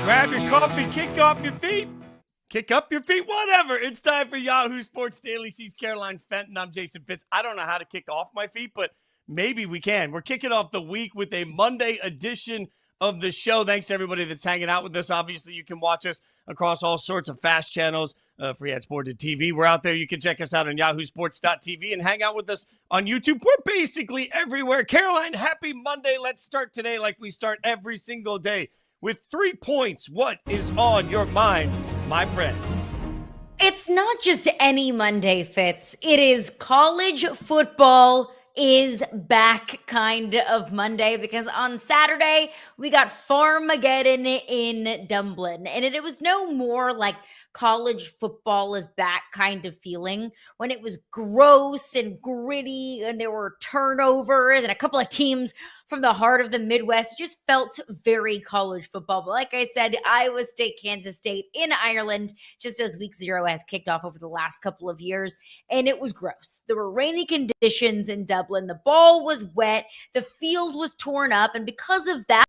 Grab your coffee, kick off your feet, kick up your feet, whatever. It's time for Yahoo Sports Daily. She's Caroline Fenton. I'm Jason Fitz. I don't know how to kick off my feet, but maybe we can. We're kicking off the week with a Monday edition of the show. Thanks to everybody that's hanging out with us. Obviously, you can watch us across all sorts of fast channels, free ad sported TV. We're out there. You can check us out on yahoosports.tv and hang out with us on YouTube. We're basically everywhere. Caroline, happy Monday. Let's start today like we start every single day with 3 points. What is on your mind, my friend? It's not just any Monday, Fitz. It is college football is back kind of Monday, because on Saturday we got Farmageddon in Dublin, and it was no more like college football is back kind of feeling when it was gross and gritty and there were turnovers and a couple of teams from the heart of the Midwest. It just felt very college football. But like I said, Iowa State, Kansas State in Ireland, just as week 0 has kicked off over the last couple of years. And it was gross. There were rainy conditions in Dublin. The ball was wet. The field was torn up. And because of that,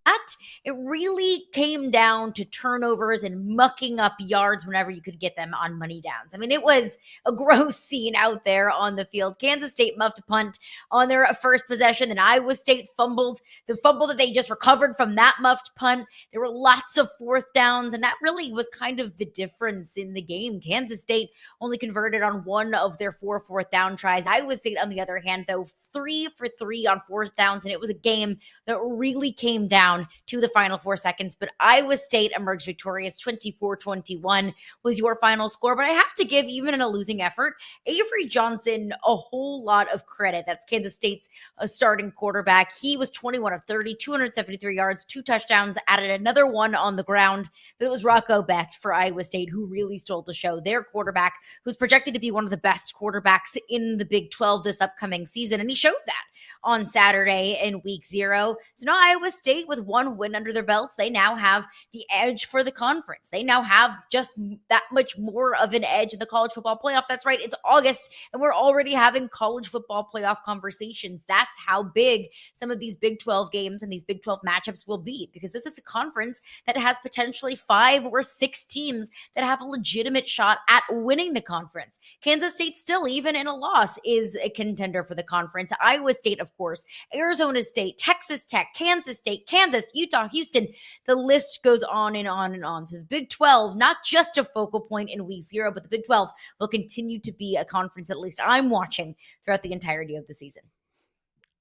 it really came down to turnovers and mucking up yards whenever you could get them on money downs. I mean, it was a gross scene out there on the field. Kansas State muffed a punt on their first possession, and Iowa State fumbled. The fumble that they just recovered from that muffed punt. There were lots of fourth downs, and that really was kind of the difference in the game. Kansas State only converted on 1 of their 4 fourth down tries. Iowa State, on the other hand, though, 3 for 3 on fourth downs, and it was a game that really came down to the final 4 seconds. But Iowa State emerged victorious. 24-21 was your final score. But I have to give, even in a losing effort, Avery Johnson a whole lot of credit. That's Kansas State's starting quarterback. He was 21 of 30, 273 yards, 2 touchdowns, added another 1 on the ground. But it was Rocco Becht for Iowa State who really stole the show. Their quarterback, who's projected to be one of the best quarterbacks in the Big 12 this upcoming season. And he showed that on Saturday in week 0. So now Iowa State, with 1 win under their belts, they now have the edge for the conference. They now have just that much more of an edge in the college football playoff. That's right, it's August, and we're already having college football playoff conversations. That's how big some of these Big 12 games and these Big 12 matchups will be, because this is a conference that has potentially 5 or 6 teams that have a legitimate shot at winning the conference. Kansas State still, even in a loss, is a contender for the conference. Iowa State, of course, Arizona State, Texas Tech, Kansas State, Kansas, Utah, Houston. The list goes on and on and on. So the Big 12, not just a focal point in week 0, but the Big 12 will continue to be a conference that at least I'm watching throughout the entirety of the season.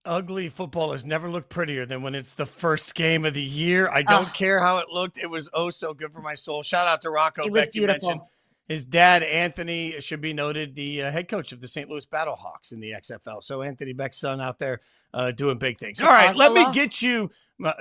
Ugly football has never looked prettier than when it's the first game of the year. I don't care how it looked. It was so good for my soul. Shout out to Rocco. It was beautiful. His dad, Anthony, should be noted, the head coach of the St. Louis Battlehawks in the XFL. So Anthony Beck's son out there doing big things. All right, let me get you.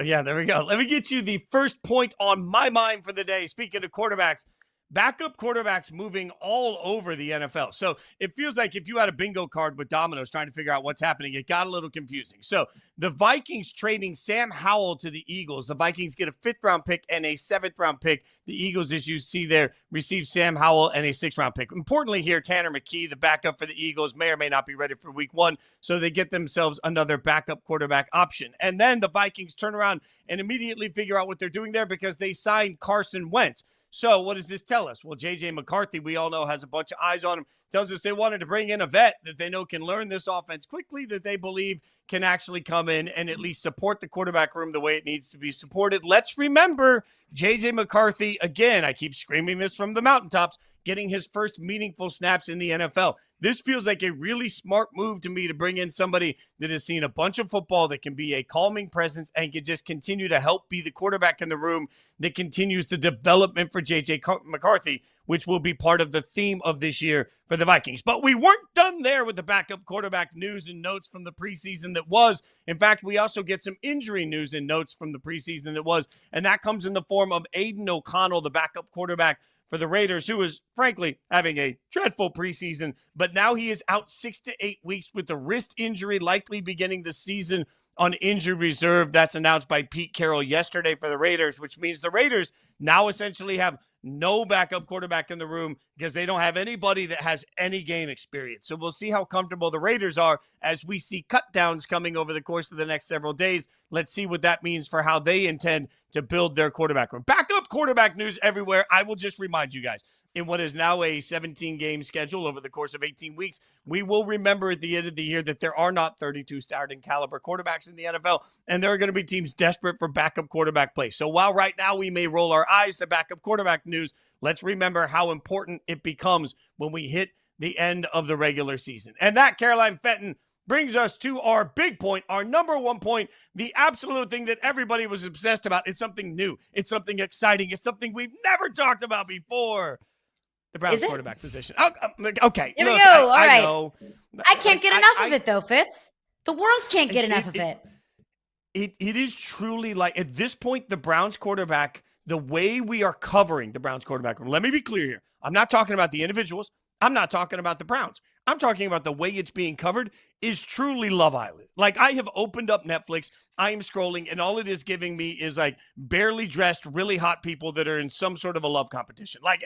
Yeah, there we go. Let me get you the first point on my mind for the day. Speaking of quarterbacks, backup quarterbacks moving all over the NFL. So it feels like if you had a bingo card with dominoes trying to figure out what's happening, it got a little confusing. So the Vikings trading Sam Howell to the Eagles. The Vikings get a 5th-round pick and a 7th-round pick. The Eagles, as you see there, receive Sam Howell and a 6th-round pick. Importantly here, Tanner McKee, the backup for the Eagles, may or may not be ready for week 1, so they get themselves another backup quarterback option. And then the Vikings turn around and immediately figure out what they're doing there, because they signed Carson Wentz. So what does this tell us? Well, J.J. McCarthy, we all know, has a bunch of eyes on him. Tells us they wanted to bring in a vet that they know can learn this offense quickly, that they believe can actually come in and at least support the quarterback room the way it needs to be supported. Let's remember J.J. McCarthy, again, I keep screaming this from the mountaintops, getting his first meaningful snaps in the NFL. This feels like a really smart move to me, to bring in somebody that has seen a bunch of football, that can be a calming presence and can just continue to help be the quarterback in the room that continues the development for J.J. McCarthy, which will be part of the theme of this year for the Vikings. But we weren't done there with the backup quarterback news and notes from the preseason that was. In fact, we also get some injury news and notes from the preseason that was, and that comes in the form of Aiden O'Connell, the backup quarterback for the Raiders, who is frankly having a dreadful preseason, but now he is out 6 to 8 weeks with a wrist injury, likely beginning the season on injured reserve. That's announced by Pete Carroll yesterday for the Raiders, which means the Raiders now essentially have no backup quarterback in the room, because they don't have anybody that has any game experience. So we'll see how comfortable the Raiders are as we see cut downs coming over the course of the next several days. Let's see what that means for how they intend to build their quarterback room. Backup quarterback news everywhere. I will just remind you guys, in what is now a 17-game schedule over the course of 18 weeks, we will remember at the end of the year that there are not 32 starting caliber quarterbacks in the NFL, and there are going to be teams desperate for backup quarterback play. So while right now we may roll our eyes to backup quarterback news, let's remember how important it becomes when we hit the end of the regular season. And that, Caroline Fenton, brings us to our big point, our number one point, the absolute thing that everybody was obsessed about. It's something new. It's something exciting. It's something we've never talked about before. The Browns quarterback position. Oh, okay. Here we go. All right. I know. I can't get enough of it, though, Fitz. The world can't get enough of it. It is truly like, at this point, the Browns quarterback, the way we are covering the Browns quarterback room. Let me be clear here. I'm not talking about the individuals. I'm not talking about the Browns. I'm talking about the way it's being covered is truly Love Island. Like, I have opened up Netflix, I am scrolling, and all it is giving me is like barely dressed, really hot people that are in some sort of a love competition. Like,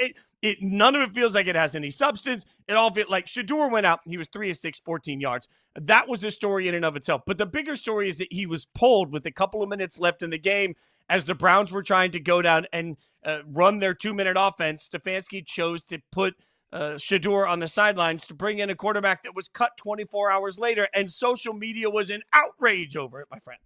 none of it feels like it has any substance. It all feels like Shedeur went out. He was 3 of 6, 14 yards. That was a story in and of itself. But the bigger story is that he was pulled with a couple of minutes left in the game as the Browns were trying to go down and run their 2-minute offense. Stefanski chose to put Shedeur on the sidelines to bring in a quarterback that was cut 24 hours later, and social media was in outrage over it, my friend.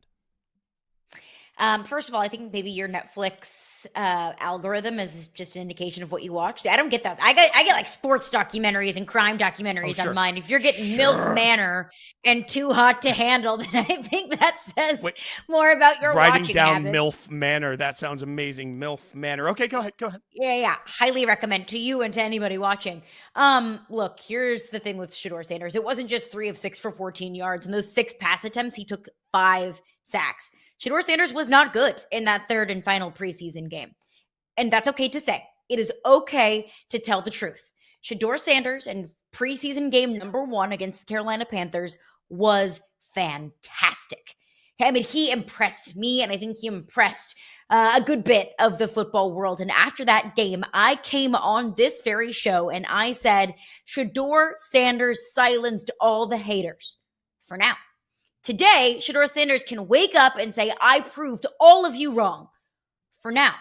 First of all, I think maybe your Netflix algorithm is just an indication of what you watch. See, I don't get that. I get like sports documentaries and crime documentaries on mine. If you're getting MILF Manor and Too Hot to Handle, then I think that says more about your writing watching down habits. MILF Manor. That sounds amazing. MILF Manor. Okay, go ahead. Yeah. Highly recommend to you and to anybody watching. Look, here's the thing with Shedeur Sanders. It wasn't just 3 of 6 for 14 yards. And those 6 pass attempts, he took 5 sacks. Shedeur Sanders was not good in that third and final preseason game. And that's okay to say. It is okay to tell the truth. Shedeur Sanders in preseason game number 1 against the Carolina Panthers was fantastic. I mean, he impressed me, and I think he impressed a good bit of the football world. And after that game, I came on this very show and I said, Shedeur Sanders silenced all the haters for now. Today, Shedeur Sanders can wake up and say, I proved all of you wrong for now.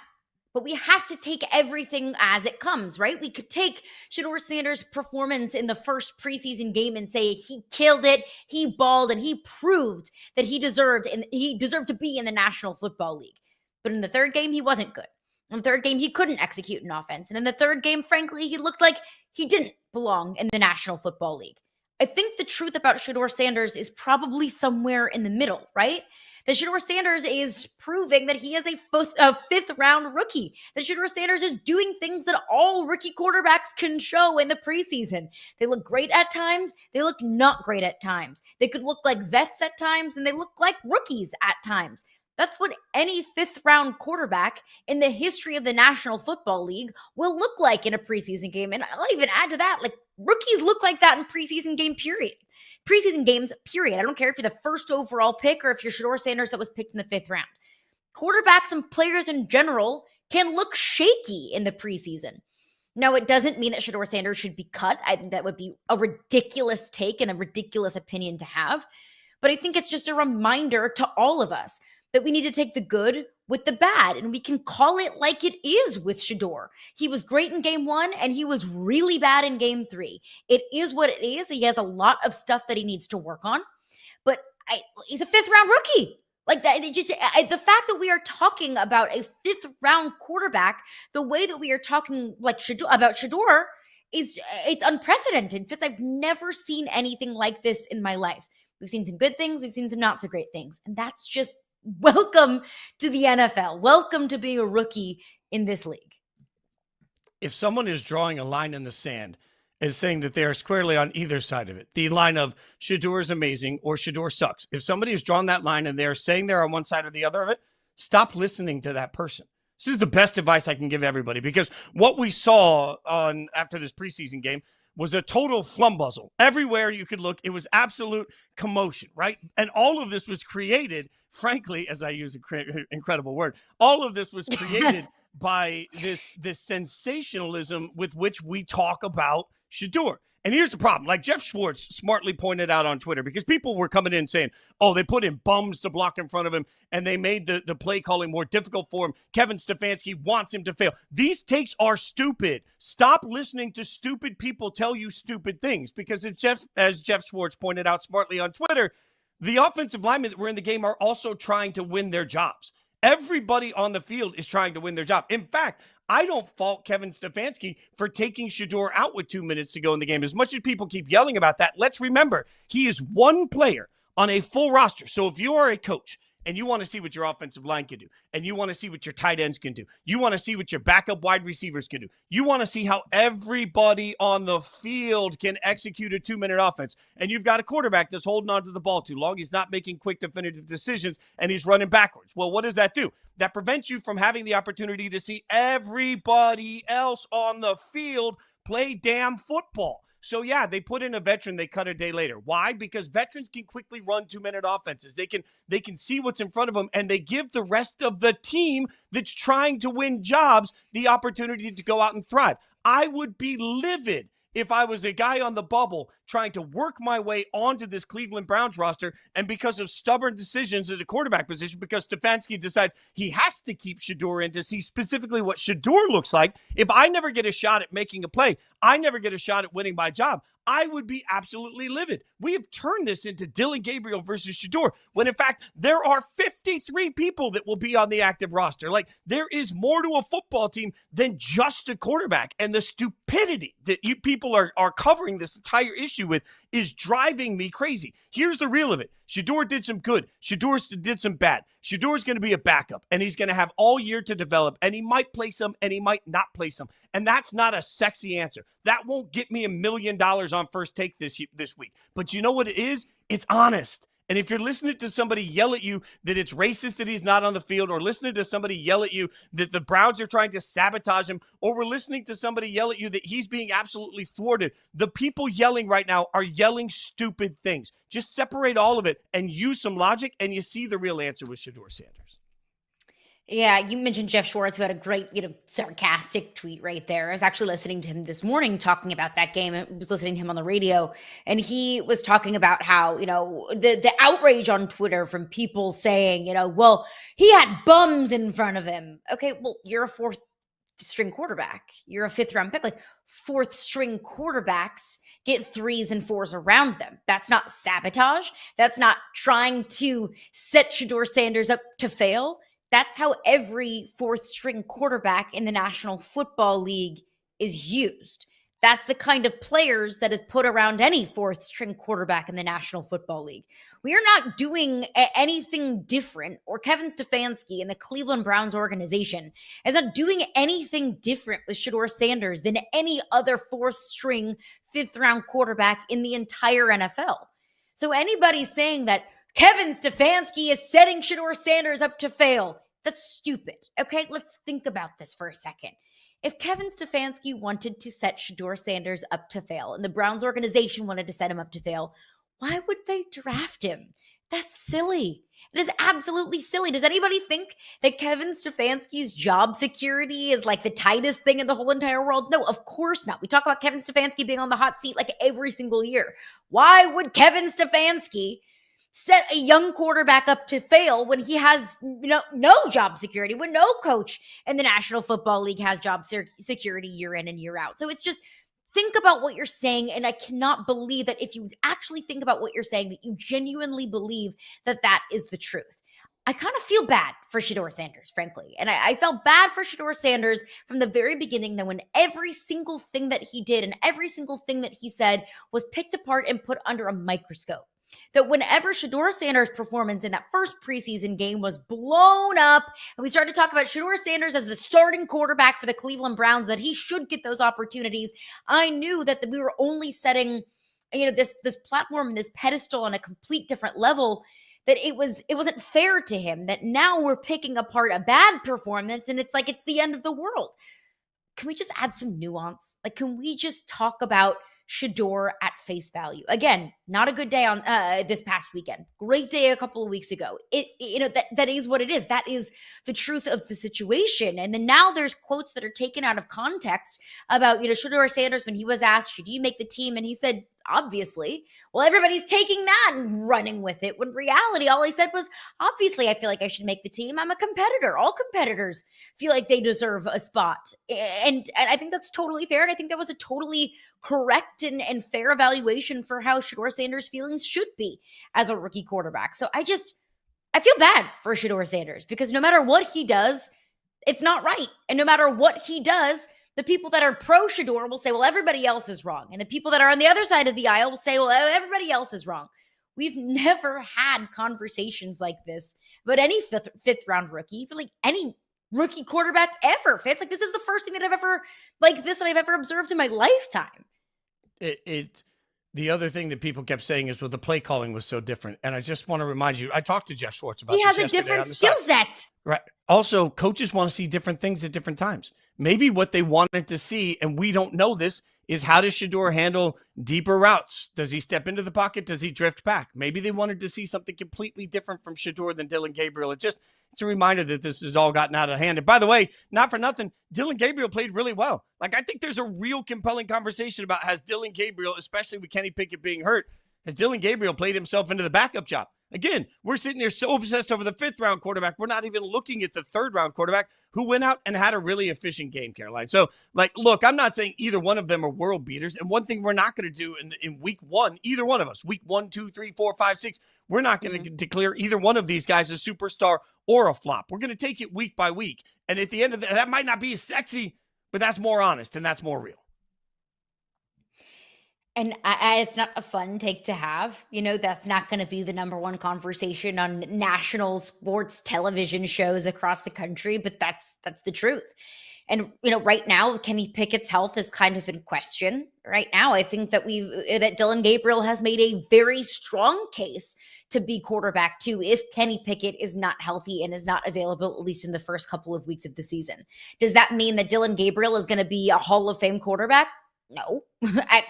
But we have to take everything as it comes, right? We could take Shedeur Sanders' performance in the first preseason game and say he killed it, he balled, and he proved that he deserved to be in the National Football League. But in the third game, he wasn't good. In the third game, he couldn't execute an offense. And in the third game, frankly, he looked like he didn't belong in the National Football League. I think the truth about Shedeur Sanders is probably somewhere in the middle, right? That Shedeur Sanders is proving that he is a fifth-round rookie. That Shedeur Sanders is doing things that all rookie quarterbacks can show in the preseason. They look great at times. They look not great at times. They could look like vets at times, and they look like rookies at times. That's what any fifth-round quarterback in the history of the National Football League will look like in a preseason game. And I'll even add to that, like, rookies look like that in preseason games, period. I don't care if you're the first overall pick or if you're Shedeur Sanders that was picked in the 5th round. Quarterbacks and players in general can look shaky in the preseason. Now, it doesn't mean that Shedeur Sanders should be cut. I think that would be a ridiculous take and a ridiculous opinion to have. But I think it's just a reminder to all of us that we need to take the good with the bad, and we can call it like it is with Shedeur. He was great in game 1, and he was really bad in game 3. It is what it is. He has a lot of stuff that he needs to work on, but he's a 5th-round rookie. Like that, the fact that we are talking about a 5th-round quarterback, the way that we are talking like about Shedeur, it's unprecedented. Fitz, I've never seen anything like this in my life. We've seen some good things. We've seen some not so great things, and that's just welcome to the NFL. Welcome to being a rookie in this league. If someone is drawing a line in the sand and saying that they are squarely on either side of it, the line of Shedeur is amazing or Shedeur sucks, if somebody has drawn that line and they're saying they're on one side or the other of it, stop listening to that person. This is the best advice I can give everybody, because what we saw after this preseason game was a total flumbuzzle. Everywhere you could look, it was absolute commotion, right? And all of this was created, frankly, as I use an incredible word, all of this was created by this sensationalism with which we talk about Shedeur. And here's the problem. Like Jeff Schwartz smartly pointed out on Twitter, because people were coming in saying, oh, they put in bums to block in front of him, and they made the play calling more difficult for him. Kevin Stefanski wants him to fail. These takes are stupid. Stop listening to stupid people tell you stupid things, because as Jeff Schwartz pointed out smartly on Twitter, the offensive linemen that were in the game are also trying to win their jobs. Everybody on the field is trying to win their job. In fact, I don't fault Kevin Stefanski for taking Shedeur out with 2 minutes to go in the game. As much as people keep yelling about that, let's remember, he is one player on a full roster. So if you are a coach and you want to see what your offensive line can do, and you want to see what your tight ends can do, you want to see what your backup wide receivers can do, you want to see how everybody on the field can execute a 2-minute offense, and you've got a quarterback that's holding on to the ball too long, he's not making quick definitive decisions, and he's running backwards. Well, what does that do? That prevents you from having the opportunity to see everybody else on the field play damn football. So, yeah, they put in a veteran, they cut a day later. Why? Because veterans can quickly run 2-minute offenses. They can see what's in front of them, and they give the rest of the team that's trying to win jobs the opportunity to go out and thrive. I would be livid if I was a guy on the bubble trying to work my way onto this Cleveland Browns roster, and because of stubborn decisions at the quarterback position, because Stefanski decides he has to keep Shedeur in to see specifically what Shedeur looks like, if I never get a shot at making a play, I never get a shot at winning my job, I would be absolutely livid. We have turned this into Dylan Gabriel versus Shedeur, when in fact, there are 53 people that will be on the active roster. Like, there is more to a football team than just a quarterback. And the stupidity that you people are covering this entire issue with is driving me crazy. Here's the real of it. Shedeur did some good. Shedeur did some bad. Shedeur's going to be a backup, and he's going to have all year to develop, and he might play some, and he might not play some. And that's not a sexy answer. That won't get me $1 million on First Take this week. But you know what it is? It's honest. And if you're listening to somebody yell at you that it's racist that he's not on the field, or listening to somebody yell at you that the Browns are trying to sabotage him, or we're listening to somebody yell at you that he's being absolutely thwarted, the people yelling right now are yelling stupid things. Just separate all of it and use some logic, and you see the real answer with Shedeur Sanders. Yeah, you mentioned Jeff Schwartz, who had a great, sarcastic tweet right there. I was actually listening to him this morning talking about that game. I was listening to him on the radio, and he was talking about how, the outrage on Twitter from people saying, well, he had bums in front of him. Okay, well, you're a fourth string quarterback. You're a fifth round pick. Like, fourth string quarterbacks get 3s and 4s around them. That's not sabotage. That's not trying to set Shedeur Sanders up to fail. That's how every fourth string quarterback in the National Football League is used. That's the kind of players that is put around any fourth string quarterback in the National Football League. We are not doing anything different, or Kevin Stefanski and the Cleveland Browns organization is not doing anything different with Shedeur Sanders than any other fourth string, fifth round quarterback in the entire NFL. So anybody saying that Kevin Stefanski is setting Shedeur Sanders up to fail, that's stupid. Okay, let's think about this for a second. If Kevin Stefanski wanted to set Shedeur Sanders up to fail, and the Browns organization wanted to set him up to fail, why would they draft him? That's silly. It is absolutely silly. Does anybody think that Kevin Stefanski's job security is like the tightest thing in the whole entire world? No, of course not. We talk about Kevin Stefanski being on the hot seat like every single year. Why would Kevin Stefanski set a young quarterback up to fail when he has no job security, when no coach in the National Football League has job security year in and year out? So it's just, think about what you're saying, and I cannot believe that if you actually think about what you're saying, that you genuinely believe that that is the truth. I kind of feel bad for Shedeur Sanders, frankly. And I felt bad for Shedeur Sanders from the very beginning, that when every single thing that he did and every single thing that he said was picked apart and put under a microscope. That whenever Shedeur Sanders' performance in that first preseason game was blown up, and we started to talk about Shedeur Sanders as the starting quarterback for the Cleveland Browns, that he should get those opportunities, I knew that we were only setting, this platform and this pedestal on a complete different level, that it wasn't fair to him, that now we're picking apart a bad performance and it's like it's the end of the world. Can we just add some nuance? Like, can we just talk about Shedeur at face value. Again, not a good day on this past weekend. Great day a couple of weeks ago. That is what it is. That is the truth of the situation. And then now there's quotes that are taken out of context about, Shedeur Sanders when he was asked, should you make the team? And he said, obviously. Well, everybody's taking that and running with it. When reality, all he said was, obviously, I feel like I should make the team. I'm a competitor. All competitors feel like they deserve a spot. And I think that's totally fair. And I think that was a totally correct and fair evaluation for how Shedeur Sanders' feelings should be as a rookie quarterback. So I feel bad for Shedeur Sanders because no matter what he does, it's not right. And no matter what he does, the people that are pro Shedeur will say, well, everybody else is wrong. And the people that are on the other side of the aisle will say, well, everybody else is wrong. We've never had conversations like this about any fifth round rookie, like any rookie quarterback ever. Fitz, like this is the first thing that I've ever observed in my lifetime. The other thing that people kept saying is, well, the play calling was so different. And I just want to remind you, I talked to Jeff Schwartz about this. He has a different skill set. Right. Also, coaches want to see different things at different times. Maybe what they wanted to see, and we don't know this, is how does Shedeur handle deeper routes? Does he step into the pocket? Does he drift back? Maybe they wanted to see something completely different from Shedeur than Dillon Gabriel. It's a reminder that this has all gotten out of hand. And by the way, not for nothing, Dillon Gabriel played really well. Like, I think there's a real compelling conversation about has Dillon Gabriel, especially with Kenny Pickett being hurt, has Dillon Gabriel played himself into the backup job? Again, we're sitting here so obsessed over the 5th round quarterback. We're not even looking at the 3rd round quarterback who went out and had a really efficient game, Caroline. So, look, I'm not saying either one of them are world beaters. And one thing we're not going to do in week 1, either one of us, week 1, 2, 3, 4, 5, 6, we're not going to declare either one of these guys a superstar or a flop. We're going to take it week by week. And at the end of that might not be as sexy, but that's more honest and that's more real. And it's not a fun take to have. That's not going to be the number one conversation on national sports television shows across the country, but that's the truth. And, right now, Kenny Pickett's health is kind of in question. Right now, I think that Dillon Gabriel has made a very strong case to be quarterback too if Kenny Pickett is not healthy and is not available, at least in the first couple of weeks of the season. Does that mean that Dillon Gabriel is going to be a Hall of Fame quarterback? No.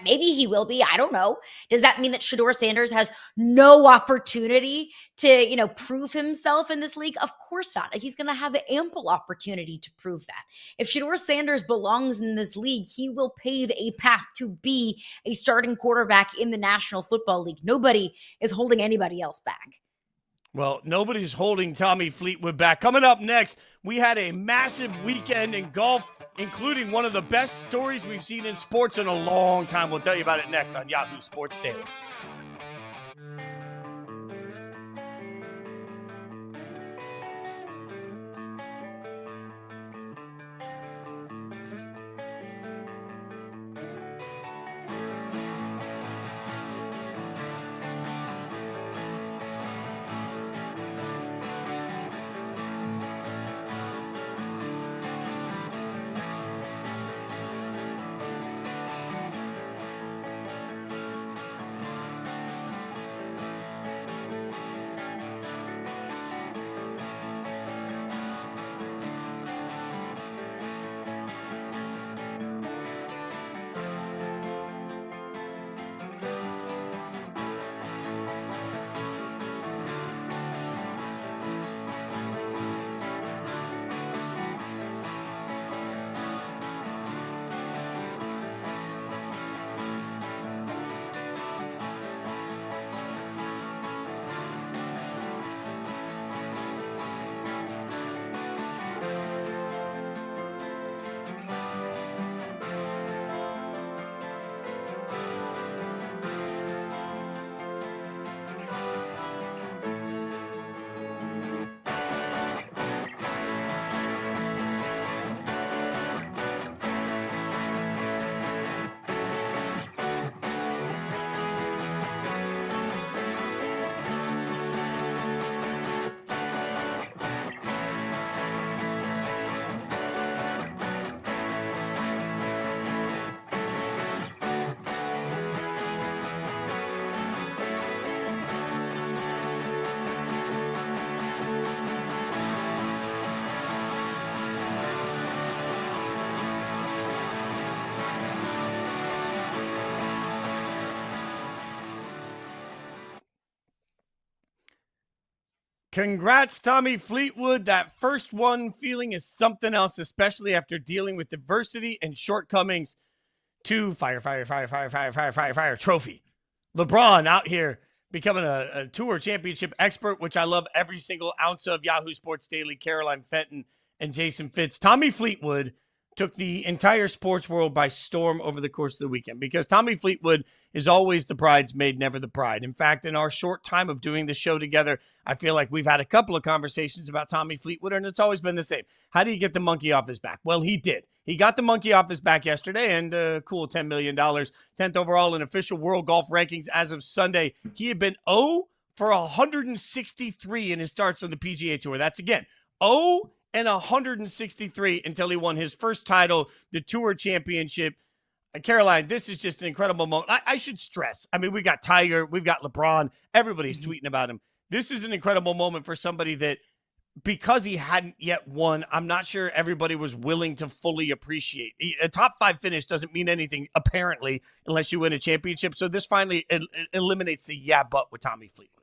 Maybe he will be. I don't know. Does that mean that Shedeur Sanders has no opportunity to, prove himself in this league? Of course not. He's going to have ample opportunity to prove that. If Shedeur Sanders belongs in this league, he will pave a path to be a starting quarterback in the National Football League. Nobody is holding anybody else back. Well, nobody's holding Tommy Fleetwood back. Coming up next, we had a massive weekend in golf, including one of the best stories we've seen in sports in a long time. We'll tell you about it next on Yahoo Sports Daily. Congrats, Tommy Fleetwood. That first one feeling is something else, especially after dealing with diversity and shortcomings. To fire trophy. LeBron out here becoming a tour championship expert, which I love every single ounce of. Yahoo Sports Daily, Caroline Fenton and Jason Fitz. Tommy Fleetwood took the entire sports world by storm over the course of the weekend because Tommy Fleetwood is always the bridesmaid, never the bride. In fact, in our short time of doing the show together, I feel like we've had a couple of conversations about Tommy Fleetwood, and it's always been the same. How do you get the monkey off his back? Well, he did. He got the monkey off his back yesterday, and a cool $10 million, 10th overall in official world golf rankings as of Sunday. He had been 0 for 163 in his starts on the PGA Tour. That's, again, 0 and 163 until he won his first title, the Tour Championship. Caroline, this is just an incredible moment. I should stress, I mean, we got Tiger, we've got LeBron, everybody's tweeting about him. This is an incredible moment for somebody that, because he hadn't yet won, I'm not sure everybody was willing to fully appreciate. A top 5 finish doesn't mean anything, apparently, unless you win a championship. So this finally eliminates the but with Tommy Fleetwood.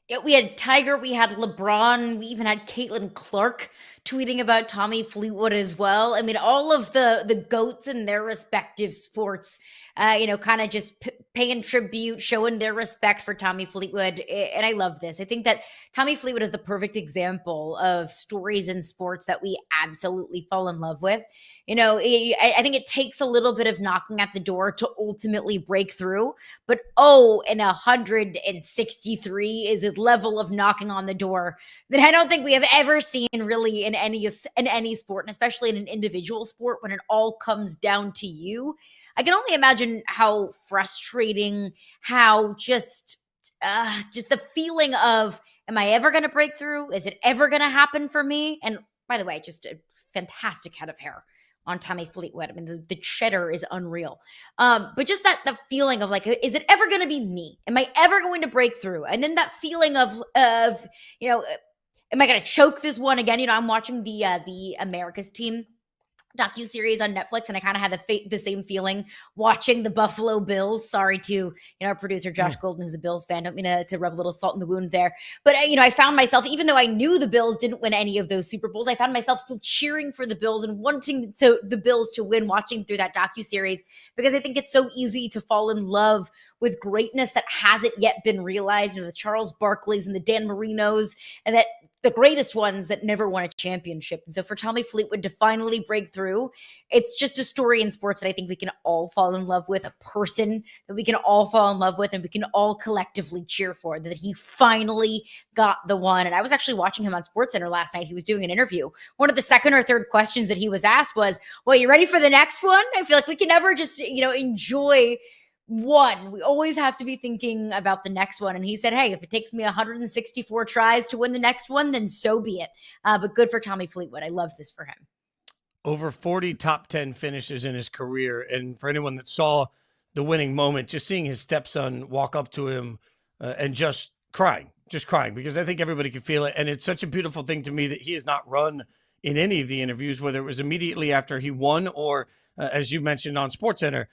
Yeah, we had Tiger, we had LeBron, we even had Caitlin Clark tweeting about Tommy Fleetwood as well. I mean, all of the GOATs in their respective sports, kind of just paying tribute, showing their respect for Tommy Fleetwood. And I love this. I think that Tommy Fleetwood is the perfect example of stories in sports that we absolutely fall in love with. I think it takes a little bit of knocking at the door to ultimately break through, but 163 is a level of knocking on the door that I don't think we have ever seen really in any sport, and especially in an individual sport when it all comes down to you. I can only imagine how frustrating, how just the feeling of, am I ever going to break through? Is it ever going to happen for me? And by the way, just a fantastic head of hair on Tommy Fleetwood. I mean, the cheddar is unreal. But just the feeling of like, is it ever going to be me? Am I ever going to break through? And then that feeling of am I going to choke this one again? I'm watching the America's Team docuseries on Netflix, and I kind of had the same feeling watching the Buffalo Bills. Sorry to our producer Josh Golden, who's a Bills fan. Don't mean to rub a little salt in the wound there, but I found myself, even though I knew the Bills didn't win any of those Super Bowls, I found myself still cheering for the Bills and wanting the Bills to win, watching through that docuseries, because I think it's so easy to fall in love with greatness that hasn't yet been realized. The Charles Barkleys and the Dan Marinos, and that the greatest ones that never won a championship. And so for Tommy Fleetwood to finally break through, it's just a story in sports that I think we can all fall in love with, a person that we can all fall in love with, and we can all collectively cheer for, that he finally got the one. And I was actually watching him on SportsCenter last night. He was doing an interview. One of the second or third questions that he was asked was, well, you ready for the next one? I feel like we can never just, enjoy one. We always have to be thinking about the next one. And he said, hey, if it takes me 164 tries to win the next one, then so be it. But good for Tommy Fleetwood. I love this for him. Over 40 top 10 finishes in his career. And for anyone that saw the winning moment, just seeing his stepson walk up to him and just crying, because I think everybody could feel it. And it's such a beautiful thing to me that he has not run in any of the interviews, whether it was immediately after he won or, as you mentioned on SportsCenter.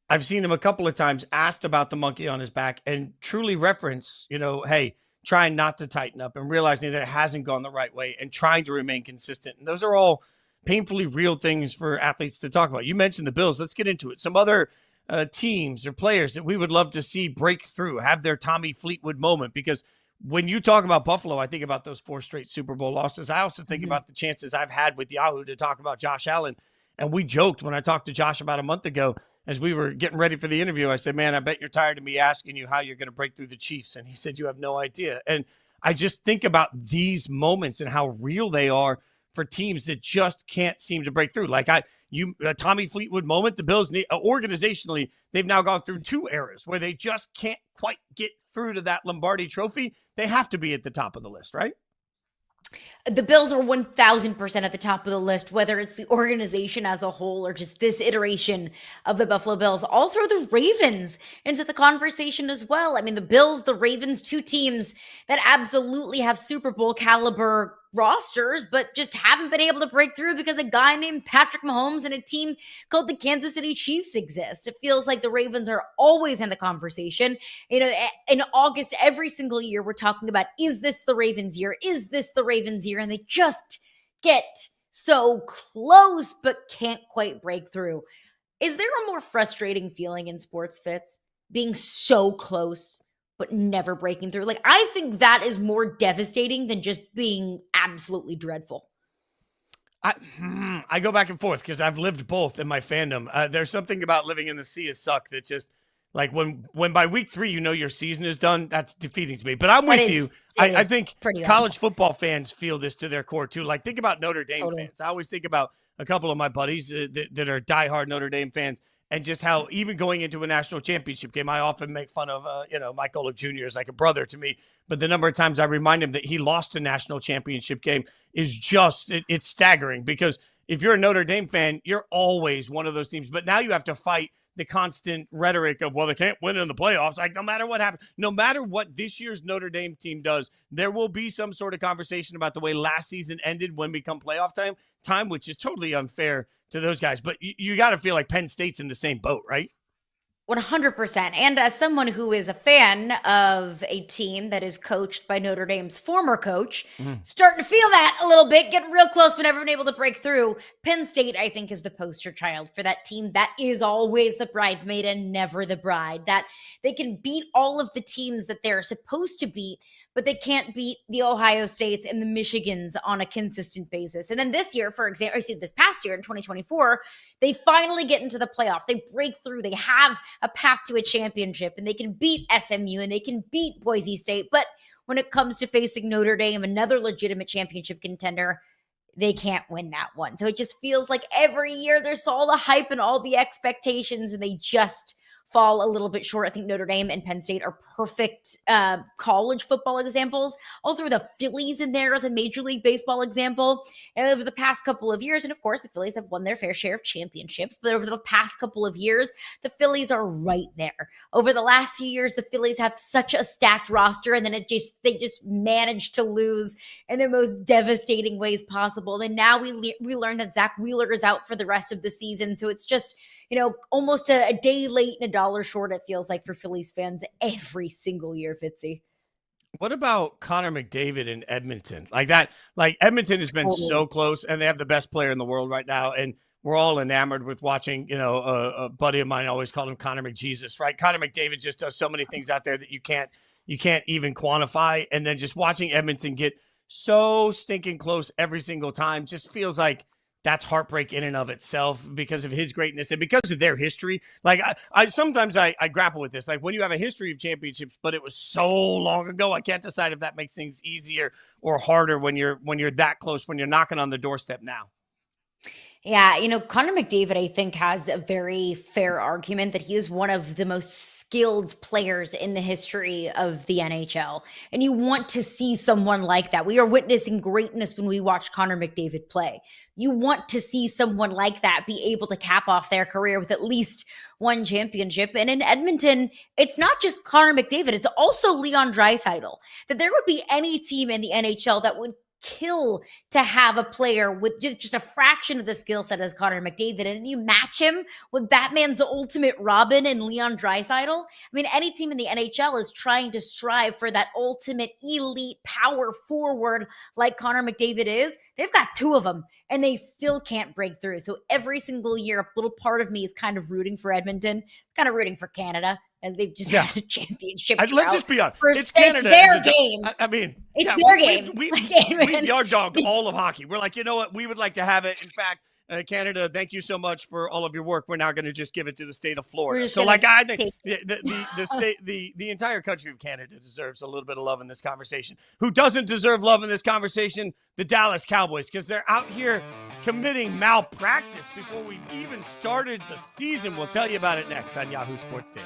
I've seen him a couple of times asked about the monkey on his back and truly reference, hey, trying not to tighten up and realizing that it hasn't gone the right way and trying to remain consistent. And those are all painfully real things for athletes to talk about. You mentioned the Bills. Let's get into it. Some other teams or players that we would love to see break through, have their Tommy Fleetwood moment, because when you talk about Buffalo, I think about those 4 straight Super Bowl losses. I also think about the chances I've had with Yahoo to talk about Josh Allen. And we joked when I talked to Josh about a month ago, as we were getting ready for the interview, I said, man, I bet you're tired of me asking you how you're going to break through the Chiefs. And he said, you have no idea. And I just think about these moments and how real they are for teams that just can't seem to break through. Like a Tommy Fleetwood moment, the Bills need, organizationally, they've now gone through 2 eras where they just can't quite get through to that Lombardi trophy. They have to be at the top of the list, right? The Bills are 1,000% at the top of the list, whether it's the organization as a whole or just this iteration of the Buffalo Bills. I'll throw the Ravens into the conversation as well. I mean, the Bills, the Ravens, 2 teams that absolutely have Super Bowl caliber rosters, but just haven't been able to break through because a guy named Patrick Mahomes and a team called the Kansas City Chiefs exist. It feels like the Ravens are always in the conversation. In August, every single year, we're talking about, is this the Ravens year? Is this the Ravens year? And they just get so close, but can't quite break through. Is there a more frustrating feeling in sports, Fitz? Being so close, but never breaking through. Like, I think that is more devastating than just being absolutely dreadful. I go back and forth because I've lived both in my fandom. There's something about living in the sea of suck that just, like, when by week 3 your season is done, that's defeating to me. But I'm with you. I think college football fans feel this to their core too. Like, think about Notre Dame fans. I always think about a couple of my buddies that are diehard Notre Dame fans. And just how even going into a national championship game, I often make fun of, Mike Golick Jr. is like a brother to me. But the number of times I remind him that he lost a national championship game is just, it's staggering. Because if you're a Notre Dame fan, you're always one of those teams. But now you have to fight the constant rhetoric of, well, they can't win in the playoffs. Like, no matter what happens, no matter what this year's Notre Dame team does, there will be some sort of conversation about the way last season ended when we come playoff time, which is totally unfair to those guys. But you got to feel like Penn State's in the same boat, right? 100%. And as someone who is a fan of a team that is coached by Notre Dame's former coach, starting to feel that a little bit, getting real close, but never been able to break through. Penn State, I think, is the poster child for that team that is always the bridesmaid and never the bride. That they can beat all of the teams that they're supposed to beat, but they can't beat the Ohio States and the Michigans on a consistent basis. And then this year, for example, this past year in 2024, they finally get into the playoff. They break through. They have a path to a championship, and they can beat SMU and they can beat Boise State. But when it comes to facing Notre Dame, another legitimate championship contender, they can't win that one. So it just feels like every year there's all the hype and all the expectations, and they just fall a little bit short. I think Notre Dame and Penn State are perfect college football examples. I'll throw the Phillies in there as a Major League Baseball example. And over the past couple of years, and of course, the Phillies have won their fair share of championships, but over the past couple of years, the Phillies are right there. Over the last few years, the Phillies have such a stacked roster, and then they just managed to lose in the most devastating ways possible. And now we learned that Zach Wheeler is out for the rest of the season. So it's just, almost a day late and a dollar short, it feels like, for Phillies fans every single year, Fitzy. What about Connor McDavid in Edmonton? Like Edmonton has been so close, and they have the best player in the world right now. And we're all enamored with watching, a buddy of mine always called him Connor McJesus, right? Connor McDavid just does so many things out there that you can't even quantify. And then just watching Edmonton get so stinking close every single time just feels like that's heartbreak in and of itself because of his greatness and because of their history. Like I sometimes grapple with this. Like when you have a history of championships, but it was so long ago, I can't decide if that makes things easier or harder when you're that close, when you're knocking on the doorstep now. Yeah, Connor McDavid, I think, has a very fair argument that he is one of the most skilled players in the history of the NHL. And you want to see someone like that. We are witnessing greatness when we watch Connor McDavid play. You want to see someone like that be able to cap off their career with at least one championship. And in Edmonton, it's not just Connor McDavid, it's also Leon Draisaitl. That there would be any team in the NHL that would kill to have a player with just a fraction of the skill set as Connor McDavid, and you match him with Batman's ultimate Robin and Leon Draisaitl. I mean, any team in the NHL is trying to strive for that ultimate elite power forward like Connor McDavid is. They've got two of them, and they still can't break through. So every single year, a little part of me is kind of rooting for Edmonton, kind of rooting for Canada. And they've just had a championship. Let's just be honest. It's Canada. It's their game. I mean, it's their game. We yard dogged all of hockey. We're like, you know what? We would like to have it. In fact, Canada, thank you so much for all of your work. We're now going to just give it to the state of Florida. So, I think the entire country of Canada deserves a little bit of love in this conversation. Who doesn't deserve love in this conversation? The Dallas Cowboys, because they're out here committing malpractice before we've even started the season. We'll tell you about it next on Yahoo Sports Daily.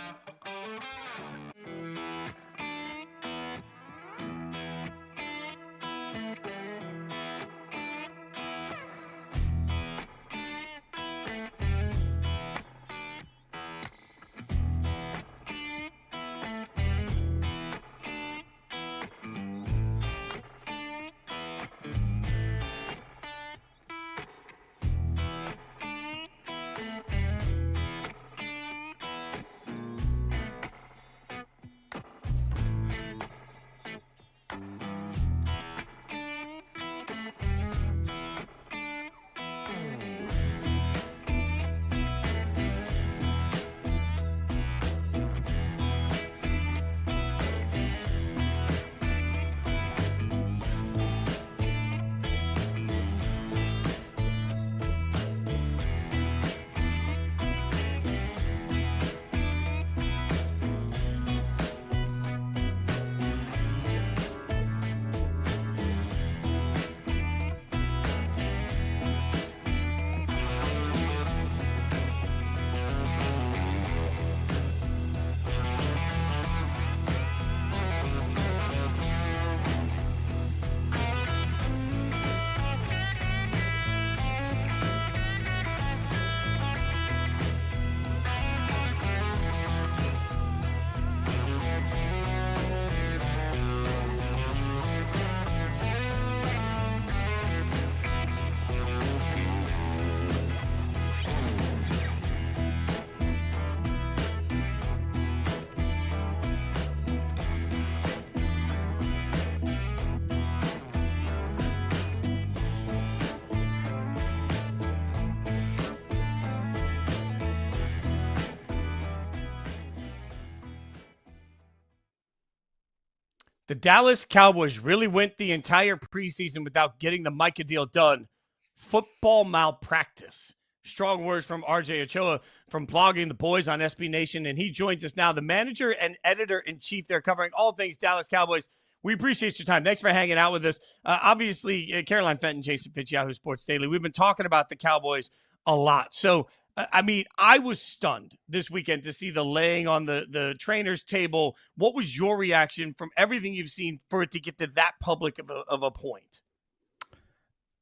The Dallas Cowboys really went the entire preseason without getting the Micah deal done. Football malpractice. Strong words from RJ Ochoa from blogging The Boys on SB Nation, and he joins us now, the manager and editor-in-chief there, covering all things Dallas Cowboys. We appreciate your time. Thanks for hanging out with us. Obviously, Caroline Fenton, Jason Fitz, Yahoo Sports Daily. We've been talking about the Cowboys a lot. So, I mean, I was stunned this weekend to see the laying on the trainer's table. What was your reaction from everything you've seen for it to get to that public of a point?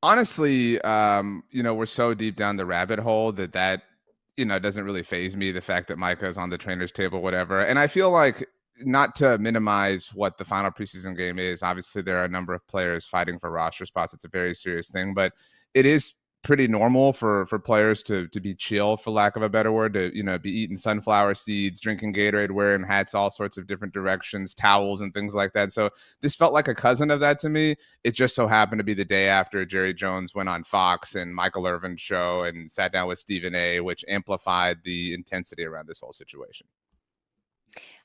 Honestly, we're so deep down the rabbit hole that doesn't really faze me, the fact that Micah is on the trainer's table, whatever. And I feel like, not to minimize what the final preseason game is, obviously there are a number of players fighting for roster spots. It's a very serious thing, but it is pretty normal for players to be chill, for lack of a better word, to be eating sunflower seeds, drinking Gatorade, wearing hats all sorts of different directions, towels and things like that. So this felt like a cousin of that to me. It just so happened to be the day after Jerry Jones went on Fox and Michael Irvin's show and sat down with Stephen A., which amplified the intensity around this whole situation.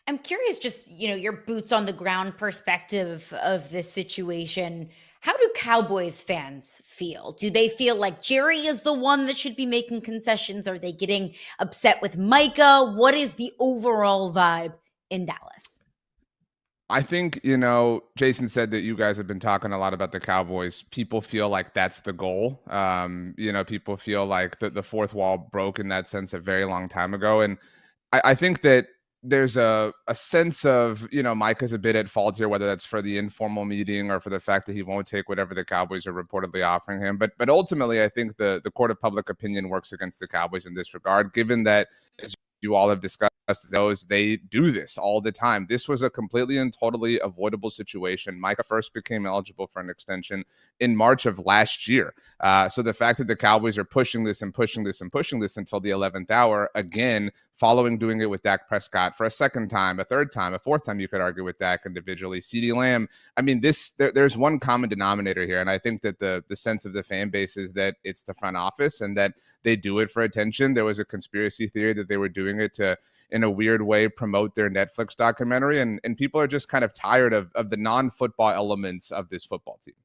I'm curious, just, your boots on the ground perspective of this situation. How do Cowboys fans feel? Do they feel like Jerry is the one that should be making concessions? Are they getting upset with Micah? What is the overall vibe in Dallas? I think, Jason said that you guys have been talking a lot about the Cowboys. People feel like that's the goal. People feel like the fourth wall broke in that sense a very long time ago. And I think that there's a sense of, Micah's a bit at fault here, whether that's for the informal meeting or for the fact that he won't take whatever the Cowboys are reportedly offering him. But ultimately, I think the court of public opinion works against the Cowboys in this regard, given that, as you all have discussed, they do this all the time. This was a completely and totally avoidable situation. Micah first became eligible for an extension in March of last year. So the fact that the Cowboys are pushing this and pushing this and pushing this until the 11th hour, again, following doing it with Dak Prescott for a second time, a third time, a fourth time, you could argue with Dak individually, CeeDee Lamb. I mean, there's one common denominator here. And I think that the sense of the fan base is that it's the front office and that they do it for attention. There was a conspiracy theory that they were doing it to, in a weird way, promote their Netflix documentary. And people are just kind of tired of the non-football elements of this football team.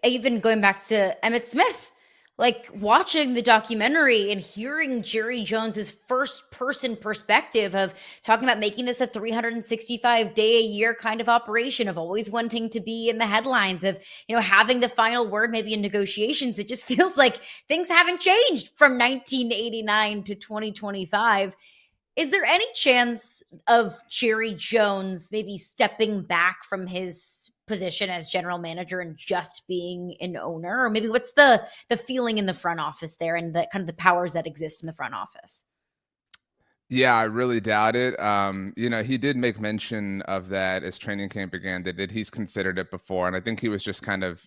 Even going back to Emmitt Smith, like watching the documentary and hearing Jerry Jones's first person perspective of talking about making this a 365-day-a-year kind of operation, of always wanting to be in the headlines, of, having the final word maybe in negotiations. It just feels like things haven't changed from 1989 to 2025. Is there any chance of Jerry Jones maybe stepping back from his position as general manager and just being an owner? Or maybe what's the feeling in the front office there and the kind of the powers that exist in the front office? Yeah, I really doubt it. He did make mention of that as training camp began, that he's considered it before. And I think he was just kind of,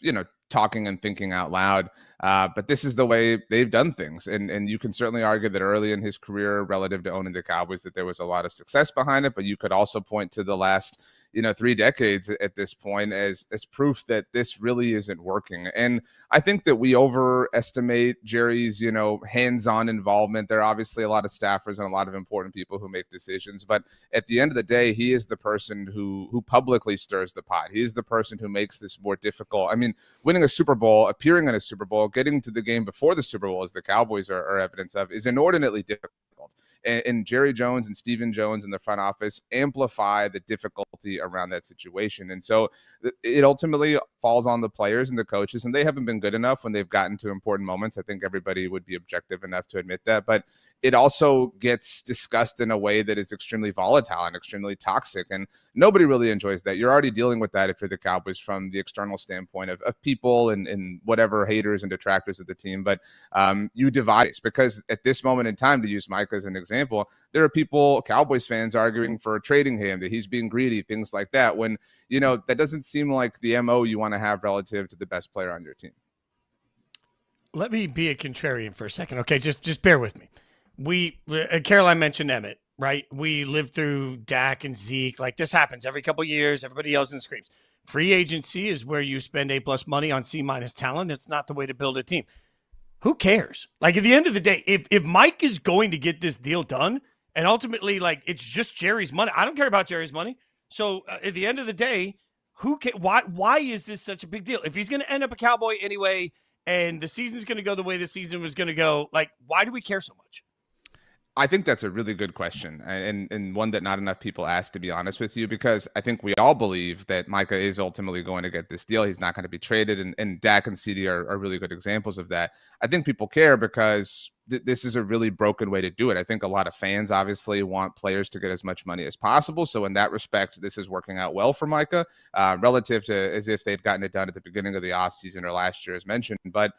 talking and thinking out loud. But this is the way they've done things. And you can certainly argue that early in his career, relative to owning the Cowboys, that there was a lot of success behind it. But you could also point to the last 3 decades at this point as proof that this really isn't working. And I think that we overestimate Jerry's, hands-on involvement. There are obviously a lot of staffers and a lot of important people who make decisions, but at the end of the day, he is the person who publicly stirs the pot. He is the person who makes this more difficult. I mean, winning a Super Bowl, appearing in a Super Bowl, getting to the game before the Super Bowl, as the Cowboys are evidence of, is inordinately difficult. And Jerry Jones and Stephen Jones in the front office amplify the difficulty around that situation. And so it ultimately falls on the players and the coaches, and they haven't been good enough when they've gotten to important moments. I think everybody would be objective enough to admit that. But it also gets discussed in a way that is extremely volatile and extremely toxic. And nobody really enjoys that. You're already dealing with that if you're the Cowboys from the external standpoint of people and whatever haters and detractors of the team. But you divide it, because at this moment in time, to use Mike as an example, there are people, Cowboys fans, arguing for trading him, that he's being greedy, things like that, when, that doesn't seem like the MO you want to have relative to the best player on your team. Let me be a contrarian for a second. Okay, just bear with me. Caroline mentioned Emmitt, right? We lived through Dak and Zeke. Like, this happens every couple of years. Everybody yells and screams. Free agency is where you spend A+ money on C- talent. It's not the way to build a team. Who cares? Like, at the end of the day, if Mike is going to get this deal done, and ultimately, like, it's just Jerry's money. I don't care about Jerry's money. So at the end of the day, why is this such a big deal? If he's going to end up a Cowboy anyway, and the season's going to go the way the season was going to go, like, why do we care so much? I think that's a really good question, and one that not enough people ask, to be honest with you, because I think we all believe that Micah is ultimately going to get this deal. He's not going to be traded, and Dak and CD are really good examples of that. I think people care because this is a really broken way to do it. I think a lot of fans obviously want players to get as much money as possible. So in that respect, this is working out well for Micah, relative to as if they'd gotten it done at the beginning of the offseason or last year, as mentioned. But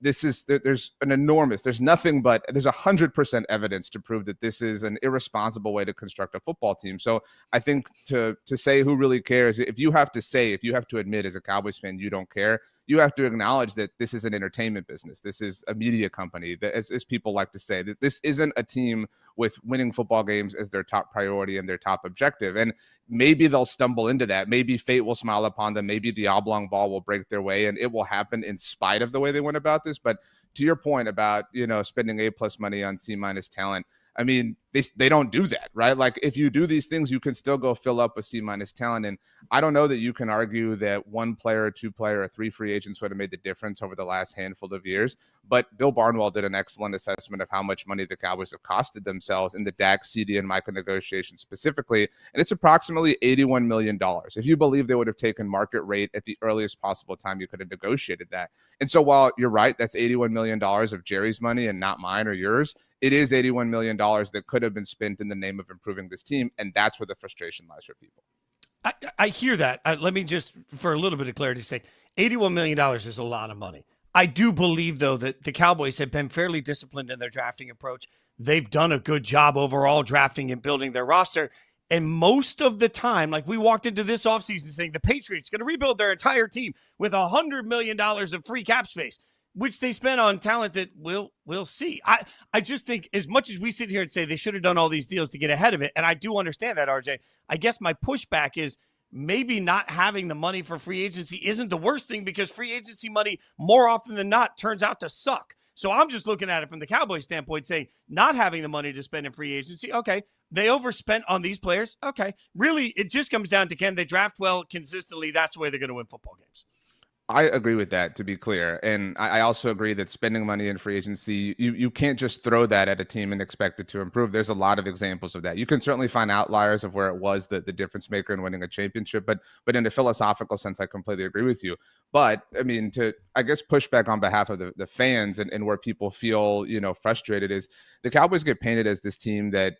there's 100% evidence to prove that this is an irresponsible way to construct a football team. So I think to say who really cares, if you have to admit as a Cowboys fan you don't care, you have to acknowledge that this is an entertainment business. This is a media company, that as people like to say, that this isn't a team with winning football games as their top priority and their top objective. And maybe they'll stumble into that. Maybe fate will smile upon them. Maybe the oblong ball will break their way, and it will happen in spite of the way they went about this. But to your point about, spending A+ money on C- talent, I mean, they don't do that, right? Like, if you do these things, you can still go fill up with C- talent. And I don't know that you can argue that one player, two player, or three free agents would have made the difference over the last handful of years. But Bill Barnwell did an excellent assessment of how much money the Cowboys have costed themselves in the Dak, CD, and Micah negotiations specifically. And it's approximately $81 million. If you believe they would have taken market rate at the earliest possible time, you could have negotiated that. And so while you're right, that's $81 million of Jerry's money and not mine or yours, it is $81 million that could have been spent in the name of improving this team. And that's where the frustration lies for people. I hear that. Let me just, for a little bit of clarity, say $81 million is a lot of money. I do believe, though, that the Cowboys have been fairly disciplined in their drafting approach. They've done a good job overall drafting and building their roster. And most of the time, like, we walked into this offseason saying the Patriots going to rebuild their entire team with $100 million of free cap space, which they spent on talent that we'll see. I just think, as much as we sit here and say they should have done all these deals to get ahead of it, and I do understand that, RJ, I guess my pushback is maybe not having the money for free agency isn't the worst thing, because free agency money more often than not turns out to suck. So I'm just looking at it from the Cowboys standpoint, saying not having the money to spend in free agency, okay, they overspent on these players, okay. Really, it just comes down to, can they draft well consistently? That's the way they're going to win football games. I agree with that, to be clear. And I also agree that spending money in free agency, you can't just throw that at a team and expect it to improve. There's a lot of examples of that. You can certainly find outliers of where it was the difference maker in winning a championship, but in a philosophical sense, I completely agree with you. But I mean, to, I guess, push back on behalf of the fans and where people feel, frustrated, is the Cowboys get painted as this team that,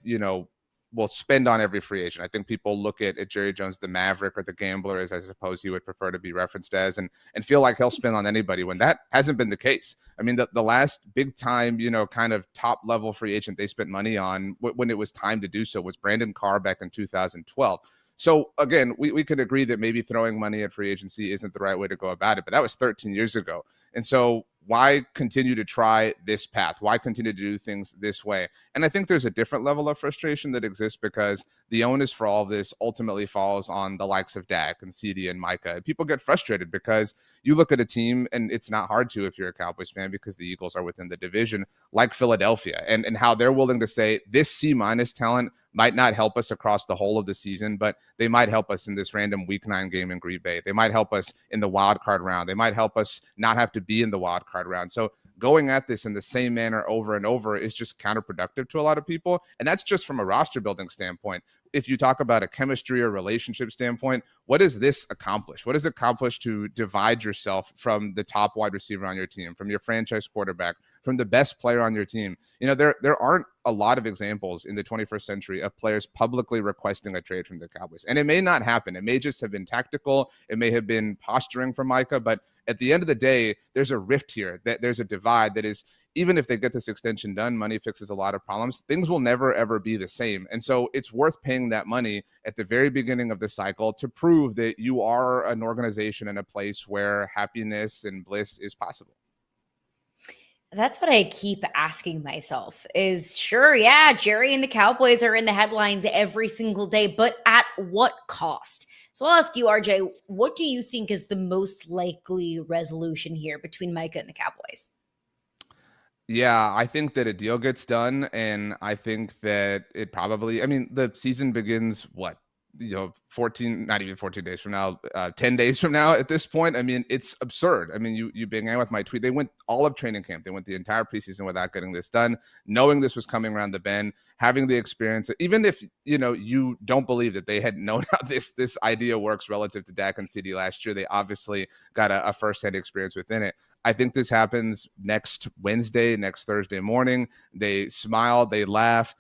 will spend on every free agent. I think people look at Jerry Jones, the Maverick, or the Gambler, as I suppose he would prefer to be referenced as, and feel like he'll spend on anybody, when that hasn't been the case. I mean, the last big time, kind of top level free agent they spent money on when it was time to do so was Brandon Carr back in 2012. So again, we could agree that maybe throwing money at free agency isn't the right way to go about it, but that was 13 years ago. And so why continue to try this path? Why continue to do things this way? And I think there's a different level of frustration that exists because the onus for all of this ultimately falls on the likes of Dak and CD and Micah. People get frustrated because you look at a team, and it's not hard to if you're a Cowboys fan, because the Eagles are within the division, like Philadelphia, and how they're willing to say this C- talent might not help us across the whole of the season, but they might help us in this random Week 9 game in Green Bay. They might help us in the wild card round. They might help us not have to be in the wild card round. So going at this in the same manner over and over is just counterproductive to a lot of people. And that's just from a roster building standpoint. If you talk about a chemistry or relationship standpoint, what does this accomplish? What does it accomplish to divide yourself from the top wide receiver on your team, from your franchise quarterback, from the best player on your team? There aren't a lot of examples in the 21st century of players publicly requesting a trade from the Cowboys. And it may not happen. It may just have been tactical. It may have been posturing for Micah. But at the end of the day, there's a rift here. There's a divide that is, even if they get this extension done, money fixes a lot of problems. Things will never, ever be the same. And so it's worth paying that money at the very beginning of the cycle to prove that you are an organization in a place where happiness and bliss is possible. That's what I keep asking myself is, sure, yeah, Jerry and the Cowboys are in the headlines every single day, but at what cost? So I'll ask you, RJ, what do you think is the most likely resolution here between Micah and the Cowboys? Yeah, I think that a deal gets done, and I think that it probably, I mean, the season begins, not even 14 days from now, 10 days from now at this point. I mean, it's absurd. I mean, you began with my tweet. They went all of training camp. They went the entire preseason without getting this done, knowing this was coming around the bend, having the experience. Even if, you don't believe that they had known how this idea works relative to Dak and CD last year, they obviously got a firsthand experience within it. I think this happens next Thursday morning. They smile, they laugh.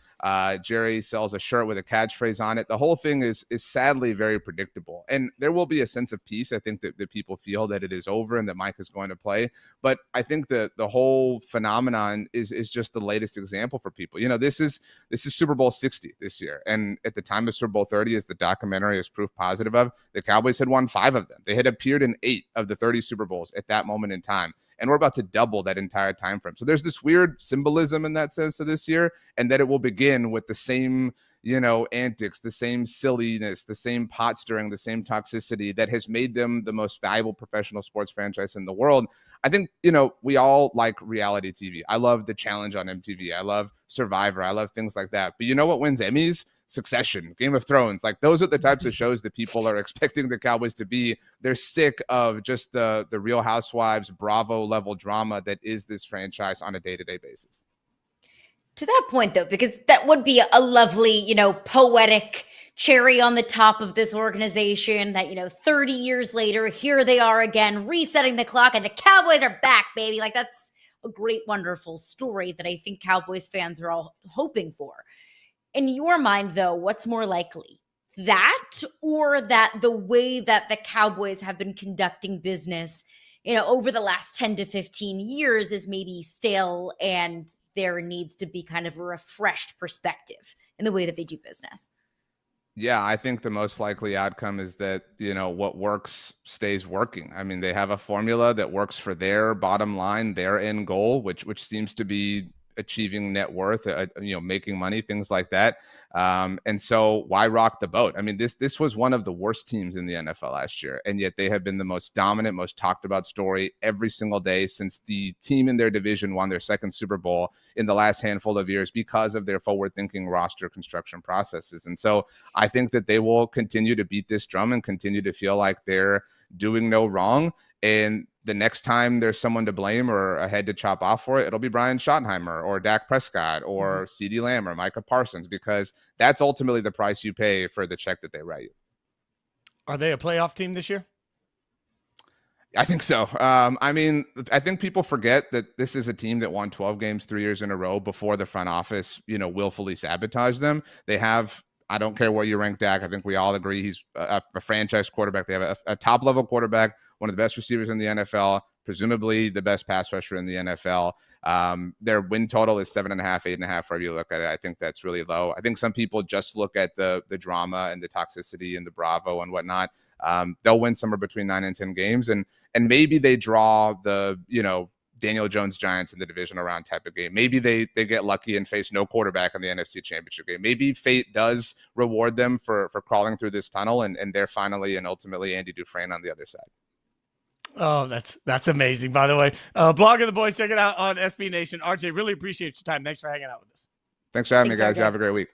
Jerry sells a shirt with a catchphrase on it. The whole thing is sadly very predictable. And there will be a sense of peace. I think that people feel that it is over and that Mike is going to play. But I think that the whole phenomenon is just the latest example for people. This is Super Bowl 60 this year. And at the time of Super Bowl 30, as the documentary is proof positive of, the Cowboys had won 5 of them. They had appeared in 8 of the 30 Super Bowls at that moment in time. And we're about to double that entire time frame. So there's this weird symbolism in that sense of this year, and that it will begin with the same, antics, the same silliness, the same pot stirring, the same toxicity that has made them the most valuable professional sports franchise in the world. I think, we all like reality TV. I love The Challenge on MTV. I love Survivor. I love things like that. But you know what wins Emmys? Succession, Game of Thrones. Like, those are the types of shows that people are expecting the Cowboys to be. They're sick of just the Real Housewives Bravo level drama that is this franchise on a day-to-day basis. To that point, though, because that would be a lovely, poetic cherry on the top of this organization that, 30 years later, here they are again, resetting the clock, and the Cowboys are back, baby. Like, that's a great, wonderful story that I think Cowboys fans are all hoping for. In your mind, though, what's more likely? That, or that the way that the Cowboys have been conducting business, over the last 10 to 15 years is maybe stale, and there needs to be kind of a refreshed perspective in the way that they do business? Yeah, I think the most likely outcome is that, what works stays working. I mean, they have a formula that works for their bottom line, their end goal, which seems to be achieving net worth, making money, things like that. And so why rock the boat? I mean, this was one of the worst teams in the NFL last year, and yet they have been the most dominant, most talked about story every single day since the team in their division won their second Super Bowl in the last handful of years because of their forward-thinking roster construction processes. And so I think that they will continue to beat this drum and continue to feel like they're doing no wrong. And the next time there's someone to blame or a head to chop off for it, it'll be Brian Schottenheimer or Dak Prescott or CeeDee Lamb or Micah Parsons, because that's ultimately the price you pay for the check that they write you. Are they a playoff team this year? I think so. I think people forget that this is a team that won 12 games 3 years in a row before the front office, willfully sabotaged them. They have, I don't care where you rank Dak. I think we all agree he's a franchise quarterback. They have a top-level quarterback, one of the best receivers in the NFL, presumably the best pass rusher in the NFL. Their win total is 7.5, 8.5, wherever you look at it. I think that's really low. I think some people just look at the drama and the toxicity and the Bravo and whatnot. They'll win somewhere between 9 and 10 games, and maybe they draw the Daniel Jones Giants in the division around type of game. Maybe they get lucky and face no quarterback in the NFC Championship game. Maybe fate does reward them for crawling through this tunnel, and they're finally and ultimately Andy Dufresne on the other side. Oh, that's amazing, by the way. Blog of the Boys, check it out on SB Nation. RJ, really appreciate your time. Thanks for hanging out with us. Thanks for having me, guys. You have a great week.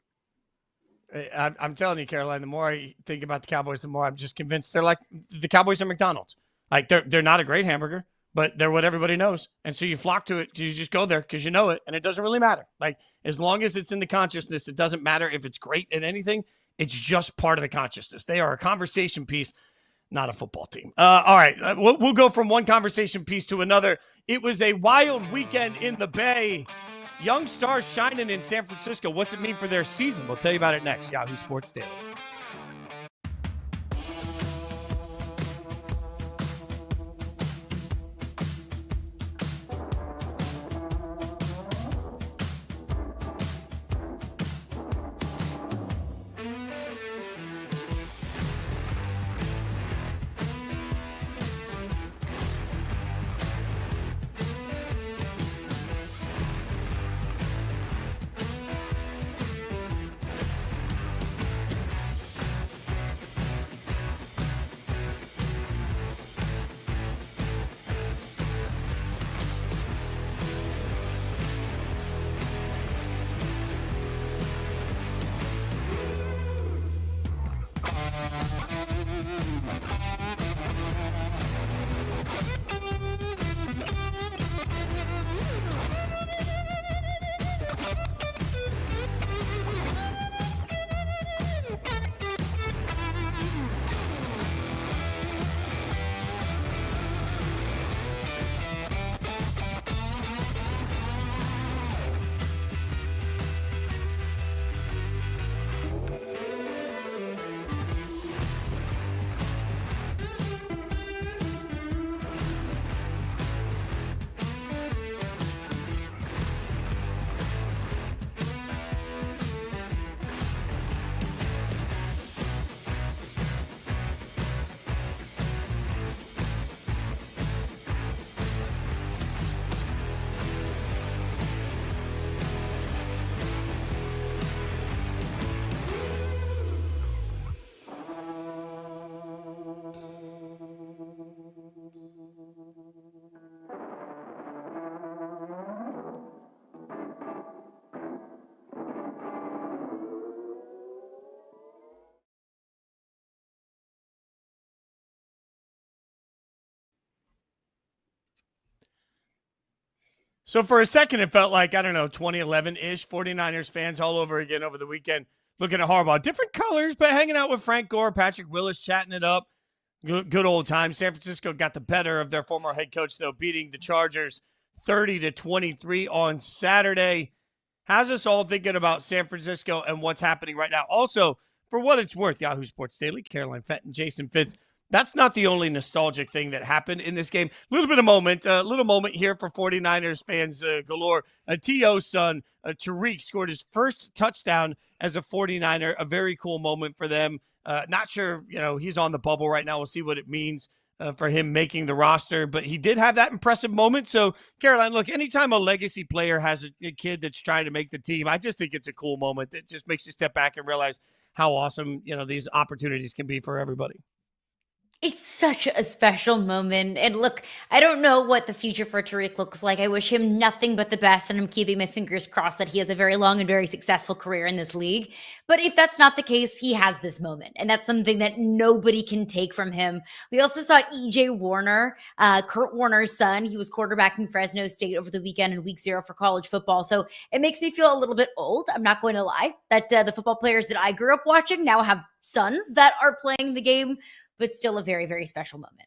I'm telling you, Caroline, the more I think about the Cowboys, the more I'm just convinced they're like the Cowboys are McDonald's. Like, they're not a great hamburger, but they're what everybody knows. And so you flock to it because you just go there because you know it, and it doesn't really matter. Like, as long as it's in the consciousness, it doesn't matter if it's great at anything. It's just part of the consciousness. They are a conversation piece, not a football team. All right, we'll go from one conversation piece to another. It was a wild weekend in the Bay. Young stars shining in San Francisco. What's it mean for their season? We'll tell you about it next. Yahoo Sports Daily. So for a second, it felt like, I don't know, 2011-ish, 49ers fans all over again over the weekend, looking at Harbaugh. Different colors, but hanging out with Frank Gore, Patrick Willis, chatting it up. Good old time. San Francisco got the better of their former head coach, though, beating the Chargers 30-23 on Saturday. How's us all thinking about San Francisco and what's happening right now? Also, for what it's worth, Yahoo Sports Daily, Caroline Fenton, Jason Fitz, that's not the only nostalgic thing that happened in this game. A little moment here for 49ers fans galore. T.O.'s son, Tariq, scored his first touchdown as a 49er. A very cool moment for them. Not sure, he's on the bubble right now. We'll see what it means for him making the roster. But he did have that impressive moment. So, Caroline, look, anytime a legacy player has a kid that's trying to make the team, I just think it's a cool moment that just makes you step back and realize how awesome, these opportunities can be for everybody. It's such a special moment. And look, I don't know what the future for Tariq looks like. I wish him nothing but the best, and I'm keeping my fingers crossed that he has a very long and very successful career in this league. But if that's not the case, he has this moment, and that's something that nobody can take from him. We also saw E.J. Warner, Kurt Warner's son. He was quarterbacking Fresno State over the weekend in week 0 for college football. So it makes me feel a little bit old. I'm not going to lie that the football players that I grew up watching now have sons that are playing the game, but still a very, very special moment.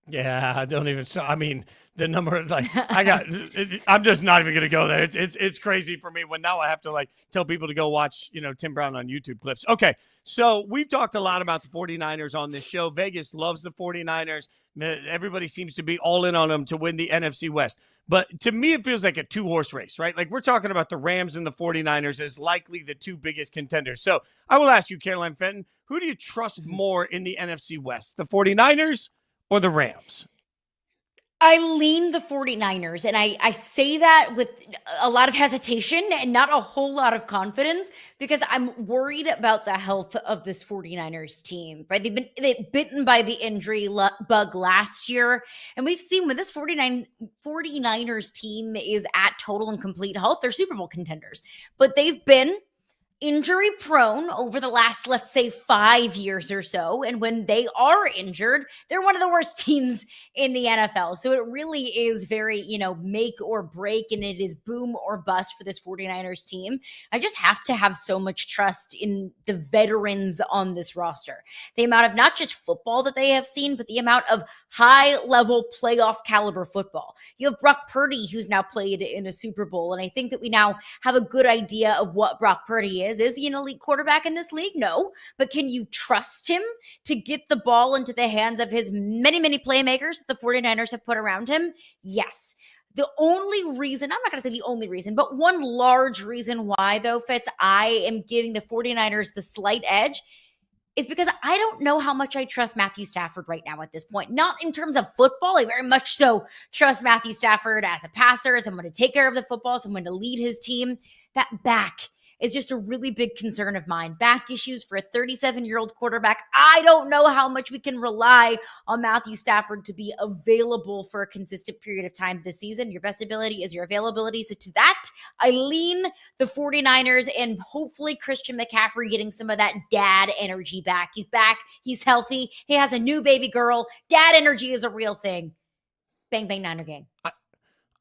Yeah, I don't even. I mean, the number of I'm just not even going to go there. It's crazy for me when now I have to tell people to go watch, Tim Brown on YouTube clips. Okay, so we've talked a lot about the 49ers on this show. Vegas loves the 49ers. Everybody seems to be all in on them to win the NFC West. But to me, it feels like a 2-horse race, right? Like we're talking about the Rams and the 49ers as likely the 2 biggest contenders. So I will ask you, Caroline Fenton, who do you trust more in the NFC West, the 49ers or the Rams? I lean the 49ers, and I say that with a lot of hesitation and not a whole lot of confidence because I'm worried about the health of this 49ers team, right? They've been bitten by the injury bug last year, and we've seen when this 49ers team is at total and complete health, they're Super Bowl contenders, but they've been injury prone over the last, let's say, 5 years or so. And when they are injured, they're one of the worst teams in the NFL. So it really is very, make or break, and it is boom or bust for this 49ers team. I just have to have so much trust in the veterans on this roster. The amount of not just football that they have seen, but the amount of high-level playoff caliber football. You have Brock Purdy, who's now played in a Super Bowl, and I think that we now have a good idea of what Brock Purdy is. Is he an elite quarterback in this league? No. But can you trust him to get the ball into the hands of his many, many playmakers that the 49ers have put around him? Yes. The only reason, I'm not going to say the only reason, but one large reason why, though, Fitz, I am giving the 49ers the slight edge is because I don't know how much I trust Matthew Stafford right now at this point. Not in terms of football. I very much so trust Matthew Stafford as a passer, as someone to take care of the football, someone to lead his team. That back is just a really big concern of mine. Back issues for a 37-year-old quarterback. I don't know how much we can rely on Matthew Stafford to be available for a consistent period of time this season. Your best ability is your availability. So to that, I lean the 49ers and hopefully Christian McCaffrey getting some of that dad energy back. He's back. He's healthy. He has a new baby girl. Dad energy is a real thing. Bang, bang, Niner gang.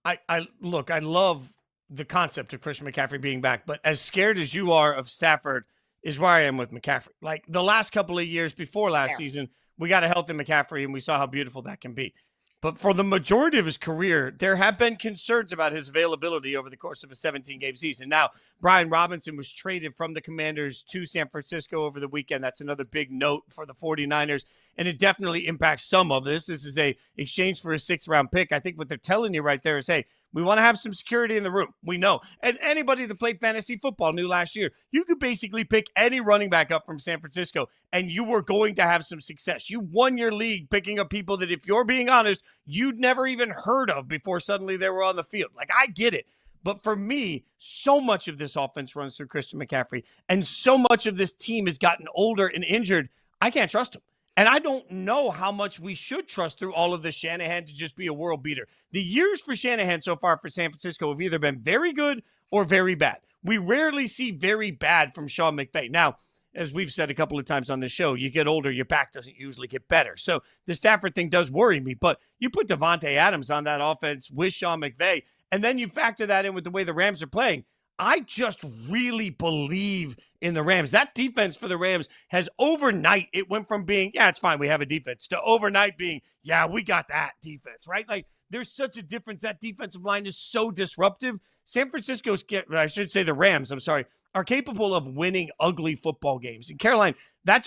I love the concept of Christian McCaffrey being back, but as scared as you are of Stafford is where I am with McCaffrey. Like the last couple of years before last season, we got a healthy McCaffrey and we saw how beautiful that can be. But for the majority of his career, there have been concerns about his availability over the course of a 17-game season. Now, Brian Robinson was traded from the Commanders to San Francisco over the weekend. That's another big note for the 49ers, and it definitely impacts some of this. This is a exchange for a 6th-round pick. I think what they're telling you right there is, hey, we want to have some security in the room. We know. And anybody that played fantasy football knew last year, you could basically pick any running back up from San Francisco, and you were going to have some success. You won your league picking up people that, if you're being honest, you'd never even heard of before suddenly they were on the field. Like, I get it. But for me, so much of this offense runs through Christian McCaffrey, and so much of this team has gotten older and injured, I can't trust him. And I don't know how much we should trust through all of this Shanahan to just be a world beater. The years for Shanahan so far for San Francisco have either been very good or very bad. We rarely see very bad from Sean McVay. Now, as we've said a couple of times on this show, you get older, your back doesn't usually get better. So the Stafford thing does worry me. But you put Devontae Adams on that offense with Sean McVay, And then you factor that in with the way the Rams are playing. I just really believe in the Rams. That defense for the Rams has overnight, it went from being, yeah, it's fine, we have a defense, to overnight being, yeah, we got that defense, right? Like, there's such a difference. That defensive line is so disruptive. San Francisco's, I should say the Rams, I'm sorry, are capable of winning ugly football games. And Caroline, that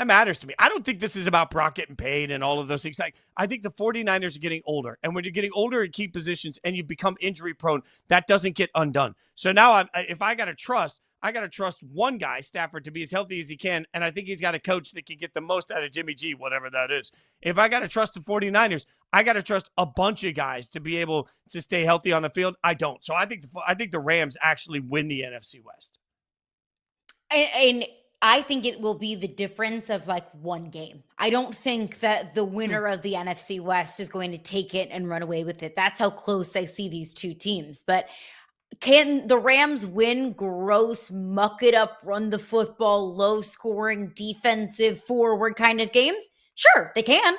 matters to me. I don't think this is about Brock getting paid and all of those things. I think the 49ers are getting older. And when you're getting older at key positions and you become injury prone, that doesn't get undone. So now if I got to trust, I got to trust one guy, Stafford, to be as healthy as he can. And I think he's got a coach that can get the most out of Jimmy G, whatever that is. If I got to trust the 49ers, I got to trust a bunch of guys to be able to stay healthy on the field. I don't. So I think the Rams actually win the NFC West. And I think it will be the difference of like one game. I don't think that the winner of the NFC West is going to take it and run away with it. That's how close I see these two teams. But can the Rams win gross, muck it up, run the football, low scoring, defensive, forward kind of games? Sure, they can.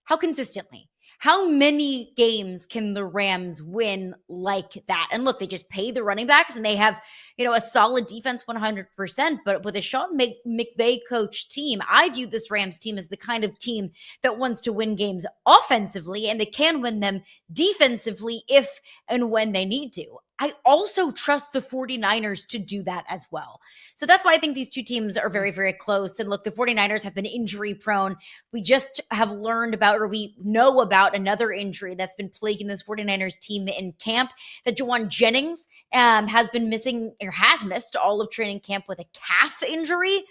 How consistently? How many games can the Rams win like that? And look, they just pay the running backs and they have, a solid defense 100%. But with a Sean McVay coach team, I view this Rams team as the kind of team that wants to win games offensively, and they can win them defensively if and when they need to. I also trust the 49ers to do that as well. So that's why I think these two teams are very, very close. And look, the 49ers have been injury prone. We just have learned about, or we know about another injury that's been plaguing this 49ers team in camp, that Juwan Jennings has been missing, or has missed all of training camp with a calf injury.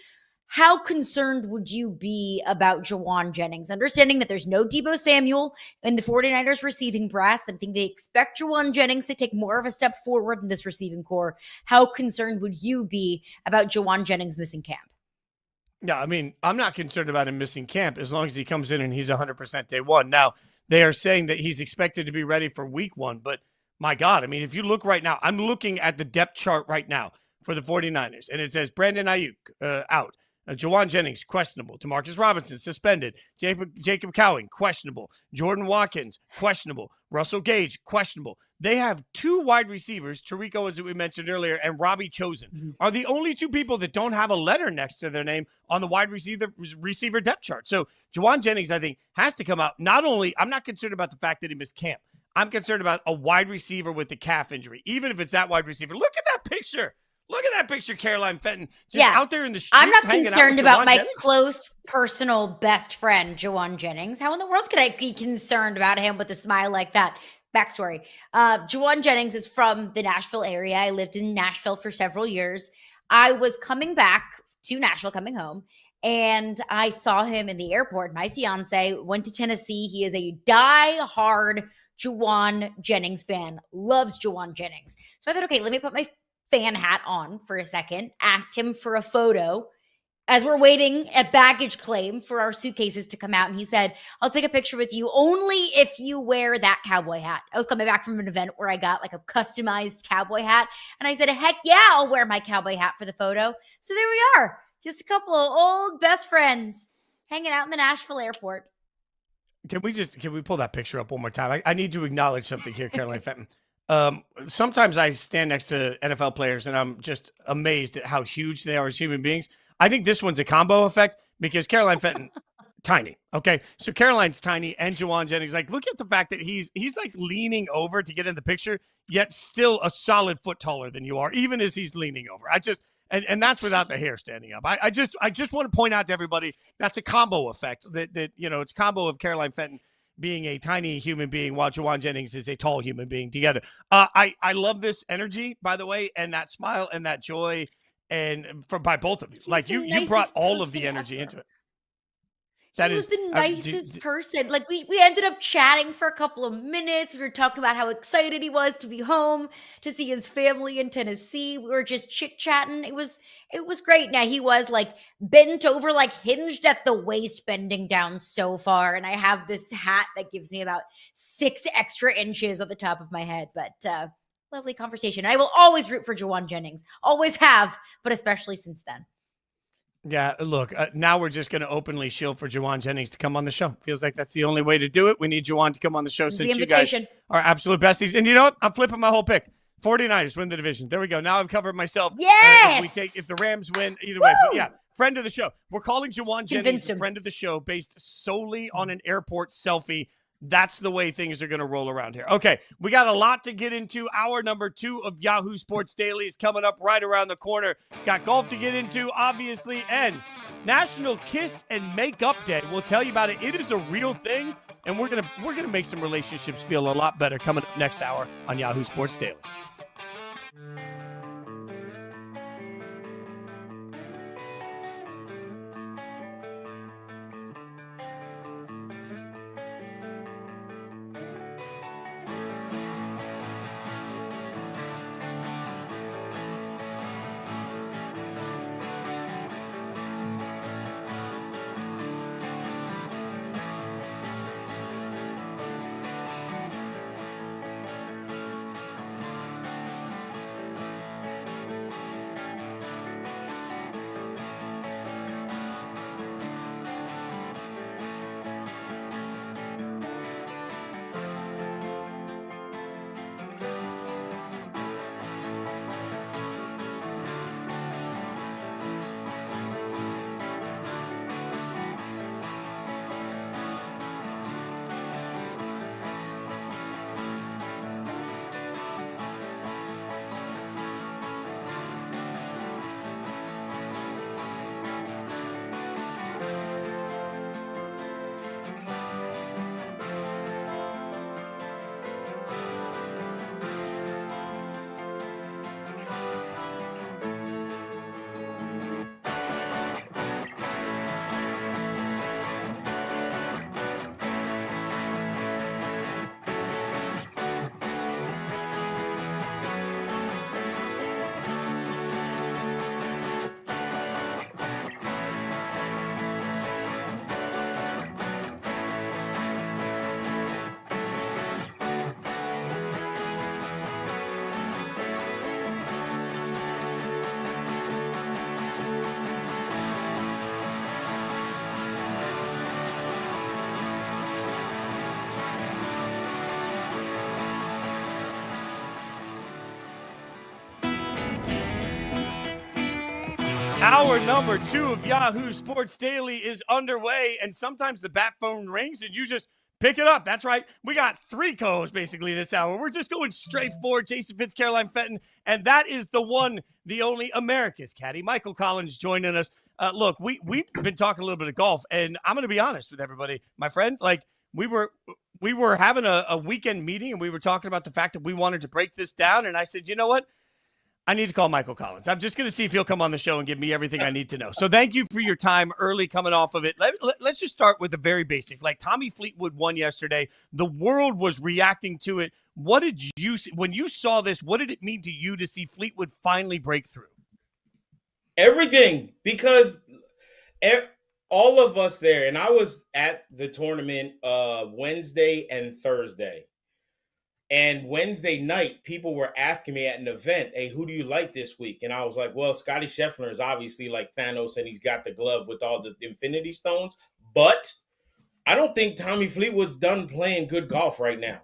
How concerned would you be about Juwan Jennings? Understanding that there's no Deebo Samuel in the 49ers receiving brass, I think they expect Juwan Jennings to take more of a step forward in this receiving core. How concerned would you be about Juwan Jennings missing camp? Yeah, I mean, I'm not concerned about him missing camp as long as he comes in and he's 100% day one. Now, they are saying that he's expected to be ready for week one, but my God, I mean, if you look right now, I'm looking at the depth chart right now for the 49ers, and it says Brandon Ayuk out. Juwan Jennings, questionable. Demarcus Robinson, suspended. Jacob Cowing, questionable. Jordan Watkins, questionable. Russell Gage, questionable. They have two wide receivers, Tariq Owens that we mentioned earlier, and Robbie Chosen, are the only two people that don't have a letter next to their name on the wide receiver depth chart. So Juwan Jennings, I think, has to come out. Not only, I'm not concerned about the fact that he missed camp. I'm concerned about a wide receiver with the calf injury, even if it's that wide receiver. Look at that picture. Look at that picture, Caroline Fenton, just out there in the streets. I'm not concerned about my Jennings. Close personal best friend, Juwan Jennings. How in the world could I be concerned about him with a smile like that? Backstory. Juwan Jennings is from the Nashville area. I lived in Nashville for several years. I was coming back to Nashville, coming home, and I saw him in the airport. My fiance went to Tennessee. He is a die-hard Juwan Jennings fan, loves Juwan Jennings. So I thought, okay, let me put my fan hat on for a second, asked him for a photo as we're waiting at baggage claim for our suitcases to come out. And he said, I'll take a picture with you only if you wear that cowboy hat. I was coming back from an event where I got like a customized cowboy hat. And I said, heck yeah, I'll wear my cowboy hat for the photo. So there we are. Just a couple of old best friends hanging out in the Nashville airport. Can we pull that picture up one more time? I need to acknowledge something here, Caroline Fenton. Sometimes I stand next to NFL players and I'm just amazed at how huge they are as human beings. I think this one's a combo effect because Caroline Fenton, tiny. Okay. So Caroline's tiny and Juwan Jennings, like, look at the fact that he's like leaning over to get in the picture, yet still a solid foot taller than you are, even as he's leaning over. And that's without the hair standing up. I just want to point out to everybody that's a combo effect that it's a combo of Caroline Fenton being a tiny human being while Juwan Jennings is a tall human being together. I love this energy, by the way, and that smile and that joy, and by both of you. He's like you brought all of the energy into it. He was the nicest person. Like we ended up chatting for a couple of minutes. We were talking about how excited he was to be home, to see his family in Tennessee. We were just chit-chatting. It was great. Now he was like bent over, like hinged at the waist, bending down so far. And I have this hat that gives me about 6 extra inches at the top of my head. But lovely conversation. I will always root for Juwan Jennings. Always have, but especially since then. Yeah, look, now we're just going to openly shill for Juwan Jennings to come on the show. Feels like that's the only way to do it. We need Juwan to come on the show This is the since you guys invitation. are absolute besties. And you know what? I'm flipping my whole pick. 49ers win the division. There we go. Now I've covered myself. Yes! If the Rams win, either way. But yeah, friend of the show. We're calling Juwan Jennings a friend of the show based solely on an airport selfie. That's the way things are going to roll around here. Okay, we got a lot to get into. Hour number 2 of Yahoo Sports Daily is coming up right around the corner. Got golf to get into, obviously, and National Kiss and Makeup Day. We'll tell you about it. It is a real thing, and we're gonna make some relationships feel a lot better coming up next hour on Yahoo Sports Daily. Hour number 2 of Yahoo Sports Daily is underway, and sometimes the bat phone rings and you just pick it up. That's right. We got 3 co-hosts basically this hour. We're just going straight forward. Jason Fitz, Caroline Fenton, and that is the one, the only America's Caddie, Michael Collins, joining us. Look, we've been talking a little bit of golf, and I'm going to be honest with everybody, my friend. Like we were having a weekend meeting, and we were talking about the fact that we wanted to break this down, and I said, you know what? I need to call Michael Collins. I'm just going to see if he'll come on the show and give me everything I need to know. So thank you for your time early coming off of it. Let's just start with the very basic. Like Tommy Fleetwood won yesterday. The world was reacting to it. What did you see when you saw this? What did it mean to you to see Fleetwood finally break through? Everything, because all of us there, and I was at the tournament Wednesday and Thursday. And Wednesday night, people were asking me at an event, hey, who do you like this week? And I was like, well, Scottie Scheffler is obviously like Thanos, and he's got the glove with all the Infinity Stones. But I don't think Tommy Fleetwood's done playing good golf right now,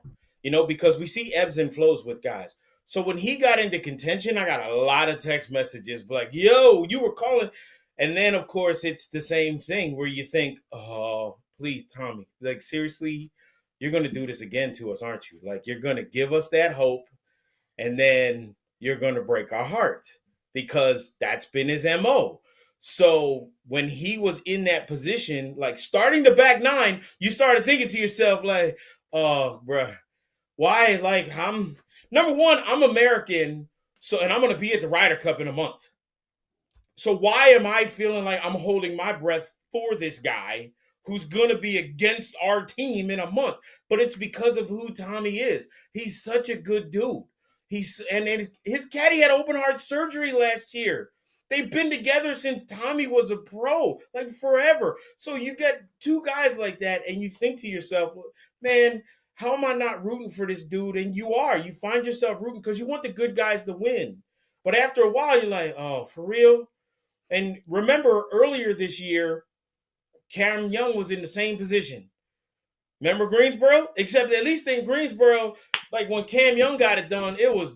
because we see ebbs and flows with guys. So when he got into contention, I got a lot of text messages like, yo, you were calling. And then, of course, it's the same thing where you think, oh, please, Tommy, like, seriously, you're going to do this again to us, aren't you? Like, you're going to give us that hope, and then you're going to break our heart, because that's been his MO. So when he was in that position, like starting the back 9, you started thinking to yourself, like, oh, bruh, why? Like, number one, I'm American, and I'm going to be at the Ryder Cup in a month. So why am I feeling like I'm holding my breath for this guy who's going to be against our team in a month? But it's because of who Tommy is. He's such a good dude. And his caddy had open heart surgery last year. They've been together since Tommy was a pro, like forever. So you get 2 guys like that, and you think to yourself, man, how am I not rooting for this dude? And you are. You find yourself rooting because you want the good guys to win. But after a while, you're like, oh, for real? And remember earlier this year, Cam Young was in the same position. Remember Greensboro? Except at least in Greensboro, like when Cam Young got it done, it was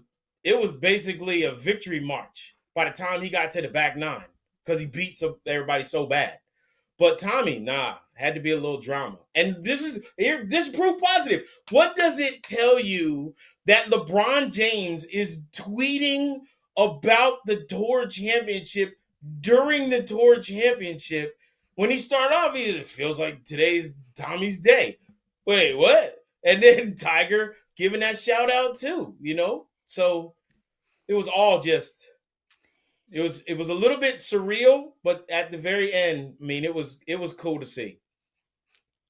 basically a victory march by the time he got to the back nine because he beat everybody so bad. But Tommy, had to be a little drama. And this is proof positive. What does it tell you that LeBron James is tweeting about the Tour Championship during the Tour Championship? When he started off, it feels like today's Tommy's day. Wait, what? And then Tiger giving that shout out too, So it was all just it was a little bit surreal, but at the very end, I mean, it was cool to see.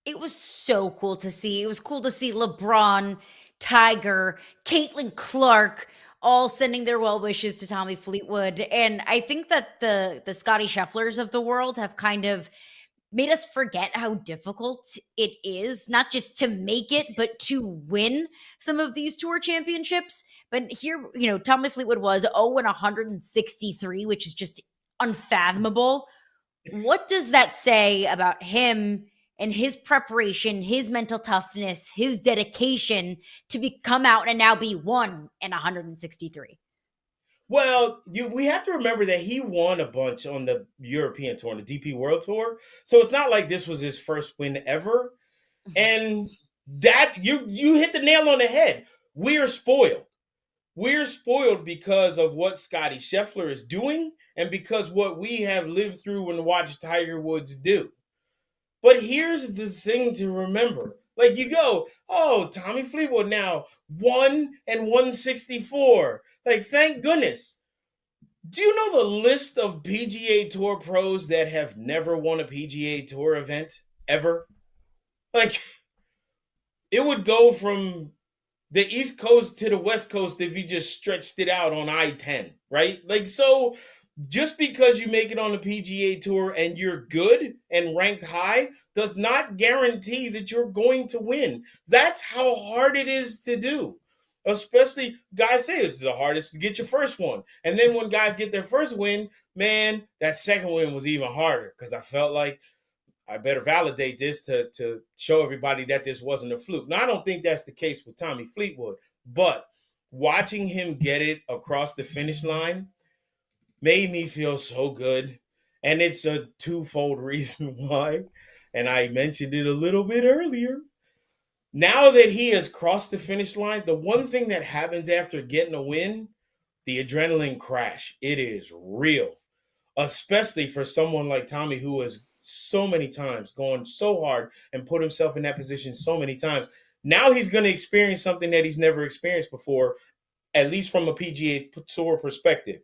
It was so cool to see. It was cool to see LeBron, Tiger, Caitlin Clark all sending their well wishes to Tommy Fleetwood. And I think that the Scottie Schefflers of the world have kind of made us forget how difficult it is, not just to make it, but to win some of these tour championships. But here, Tommy Fleetwood was 0-163, which is just unfathomable. What does that say about him and his preparation, his mental toughness, his dedication to come out and now be 1-163? Well, we have to remember that he won a bunch on the European Tour, on the DP World Tour. So it's not like this was his first win ever. And that you hit the nail on the head. We are spoiled. We're spoiled because of what Scottie Scheffler is doing and because what we have lived through and watched Tiger Woods do. But here's the thing to remember. Like you go, Tommy Fleetwood now 1-164. Like, thank goodness. Do you know the list of PGA Tour pros that have never won a PGA Tour event ever? Like, it would go from the East Coast to the West Coast if you just stretched it out on I-10, right? Like, so just because you make it on the PGA Tour and you're good and ranked high does not guarantee that you're going to win. That's how hard it is to do. Especially, guys say it's the hardest to get your first one. And then when guys get their first win, man, that second win was even harder because I felt like I better validate this to show everybody that this wasn't a fluke. Now, I don't think that's the case with Tommy Fleetwood, but watching him get it across the finish line made me feel so good. And it's a twofold reason why. And I mentioned it a little bit earlier. Now that he has crossed the finish line, the one thing that happens after getting a win, the adrenaline crash, it is real, especially for someone like Tommy who has so many times gone so hard and put himself in that position so many times. Now he's going to experience something that he's never experienced before, at least from a PGA Tour perspective.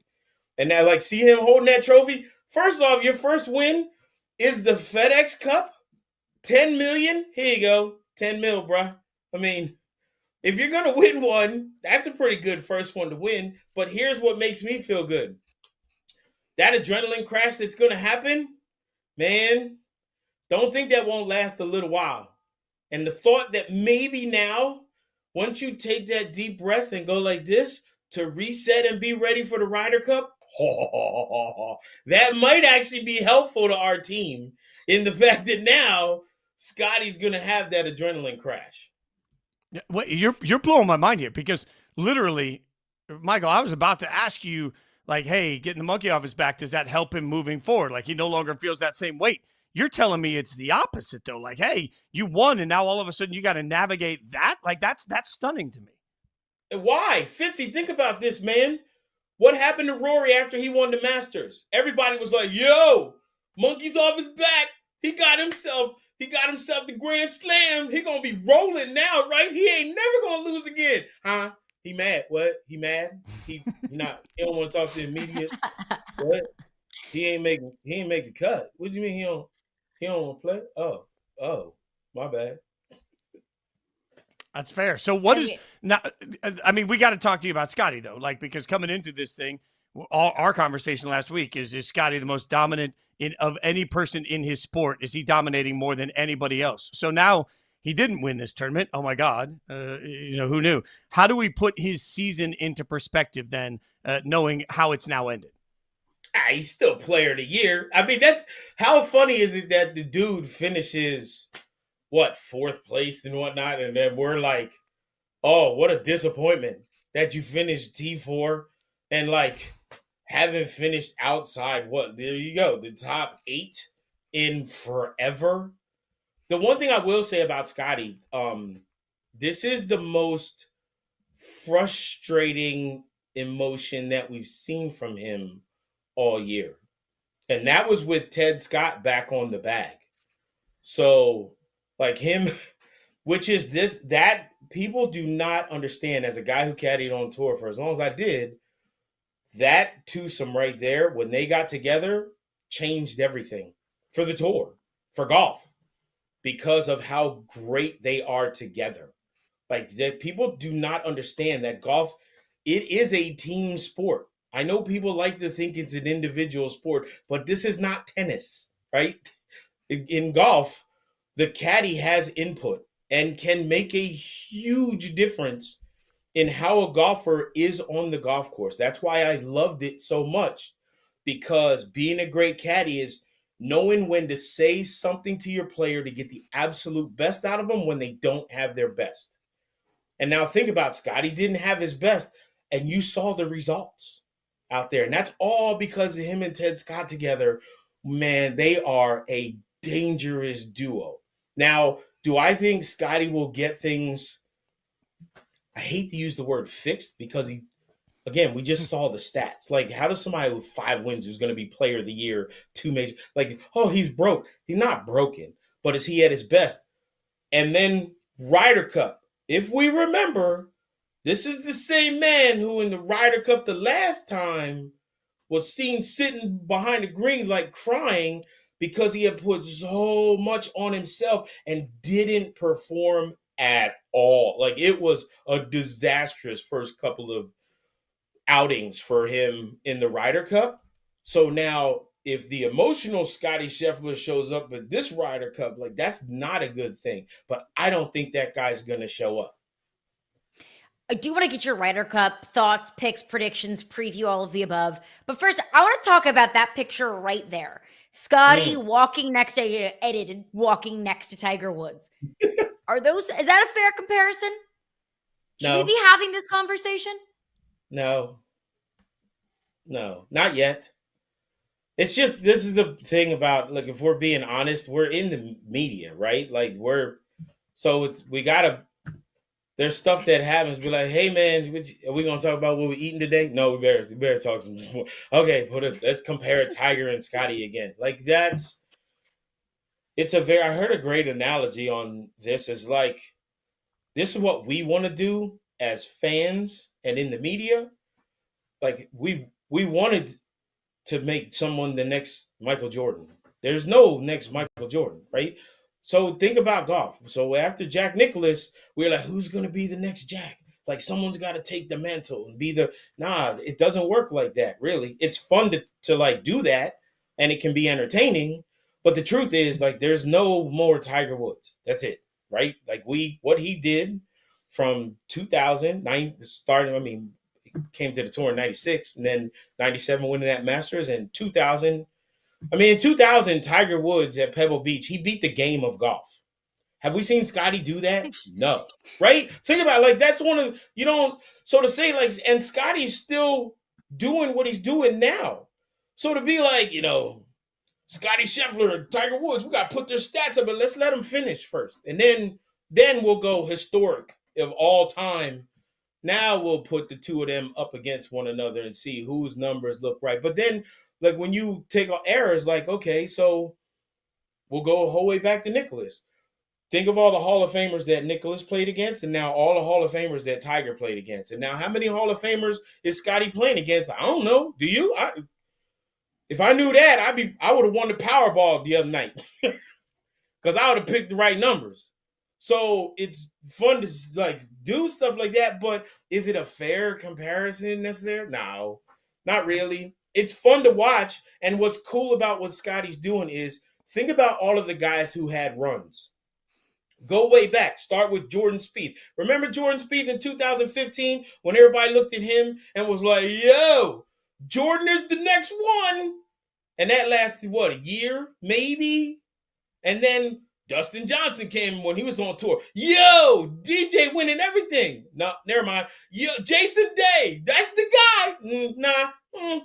And now, like, see him holding that trophy. First off, your first win is the FedEx Cup, $10 million. Here you go. 10 mil, bruh. I mean, if you're going to win one, that's a pretty good first one to win. But here's what makes me feel good. That adrenaline crash that's going to happen, man, don't think that won't last a little while. And the thought that maybe now, once you take that deep breath and go like this to reset and be ready for the Ryder Cup, that might actually be helpful to our team in the fact that now Scottie's going to have that adrenaline crash. Wait, you're blowing my mind here because literally, Michael, I was about to ask you, like, hey, getting the monkey off his back, does that help him moving forward? Like, he no longer feels that same weight. You're telling me it's the opposite, though. Like, hey, you won, and now all of a sudden you got to navigate that? Like, that's stunning to me. Why? Fitzy, think about this, man. What happened to Rory after he won the Masters? Everybody was like, yo, monkey's off his back. He got himself the Grand Slam. He gonna be rolling now, right? He ain't never gonna lose again. Huh? He mad. What? He mad? He don't want to talk to the media. What? He ain't make the cut. What do you mean he don't want to play? Oh, my bad. That's fair. So what is now? I mean, we got to talk to you about Scottie though, like, because coming into this thing, our conversation last week is Scottie the most dominant of any person in his sport? Is he dominating more than anybody else? So now he didn't win this tournament. Oh my God. Who knew? How do we put his season into perspective then, knowing how it's now ended? He's still player of the year. I mean, that's how funny is it that the dude finishes fourth place and whatnot, and then we're like, oh, what a disappointment that you finished T4 and like haven't finished outside. There you go, the top 8 in forever. The one thing I will say about Scotty, this is the most frustrating emotion that we've seen from him all year. And that was with Ted Scott back on the bag. So, like him, which is that people do not understand as a guy who caddied on tour for as long as I did, that twosome right there, when they got together, changed everything for the tour, for golf, because of how great they are together. Like that, people do not understand that golf, it is a team sport. I know people like to think it's an individual sport, but this is not tennis, right? In golf, the caddy has input and can make a huge difference in how a golfer is on the golf course. That's why I loved it so much, because being a great caddy is knowing when to say something to your player to get the absolute best out of them when they don't have their best. And now think about Scotty didn't have his best, and you saw the results out there. And that's all because of him and Ted Scott together. Man, they are a dangerous duo. Now, do I think Scotty will get things, I hate to use the word fixed, because we just saw the stats. Like, how does somebody with 5 wins who's going to be player of the year, 2 major, like, oh, he's broke. He's not broken, but is he at his best? And then Ryder Cup. If we remember, this is the same man who in the Ryder Cup the last time was seen sitting behind the green like crying because he had put so much on himself and didn't perform at all. Like, it was a disastrous first couple of outings for him in the Ryder Cup. So now if the emotional Scotty Scheffler shows up at this Ryder Cup, like, that's not a good thing. But I don't think that guy's going to show up. I do want to get your Ryder Cup thoughts, picks, predictions, preview, all of the above. But first, I want to talk about that picture right there. Scotty walking next to Tiger Woods. Is that a fair comparison? Should we be having this conversation? No, not yet. It's just, this is the thing about, like, if we're being honest, we're in the media, right? Like, there's stuff that happens. Be like, hey man, are we gonna talk about what we're eating today? No, we better talk some more. Okay, let's compare Tiger and Scotty again. Like, I heard a great analogy on this. Is like, this is what we want to do as fans and in the media. Like, we wanted to make someone the next Michael Jordan. There's no next Michael Jordan, right? So think about golf. So after Jack Nicklaus, we're like, who's going to be the next Jack? Like, someone's got to take the mantle and be it doesn't work like that, really. It's fun to like do that, and it can be entertaining. But the truth is, like, there's no more Tiger Woods. That's it, right? Like, what he did from 2009, came to the tour in 96, and then 97 winning that Masters, and 2000. In 2000, Tiger Woods at Pebble Beach, he beat the game of golf. Have we seen Scotty do that? No. Right? Think about it. Like, that's one of, so to say, like, and Scotty's still doing what he's doing now. So to be like, Scotty Scheffler and Tiger Woods, we got to put their stats up, but let's let them finish first. And then we'll go historic of all time. Now we'll put the two of them up against one another and see whose numbers look right. But then, like, when you take errors, like, okay, so we'll go a whole way back to Nicklaus. Think of all the Hall of Famers that Nicklaus played against, and now all the Hall of Famers that Tiger played against. And now how many Hall of Famers is Scotty playing against? I don't know. Do you? If I knew that, I would have won the Powerball the other night, because I would have picked the right numbers. So it's fun to, like, do stuff like that, but is it a fair comparison necessarily? No, not really. It's fun to watch, and what's cool about what Scotty's doing is, think about all of the guys who had runs. Go way back. Start with Jordan Spieth. Remember Jordan Spieth in 2015 when everybody looked at him and was like, yo, Jordan is the next one. And that lasted, what, a year, maybe? And then Dustin Johnson came when he was on tour. Yo, DJ winning everything. No, never mind. Yo, Jason Day, that's the guy.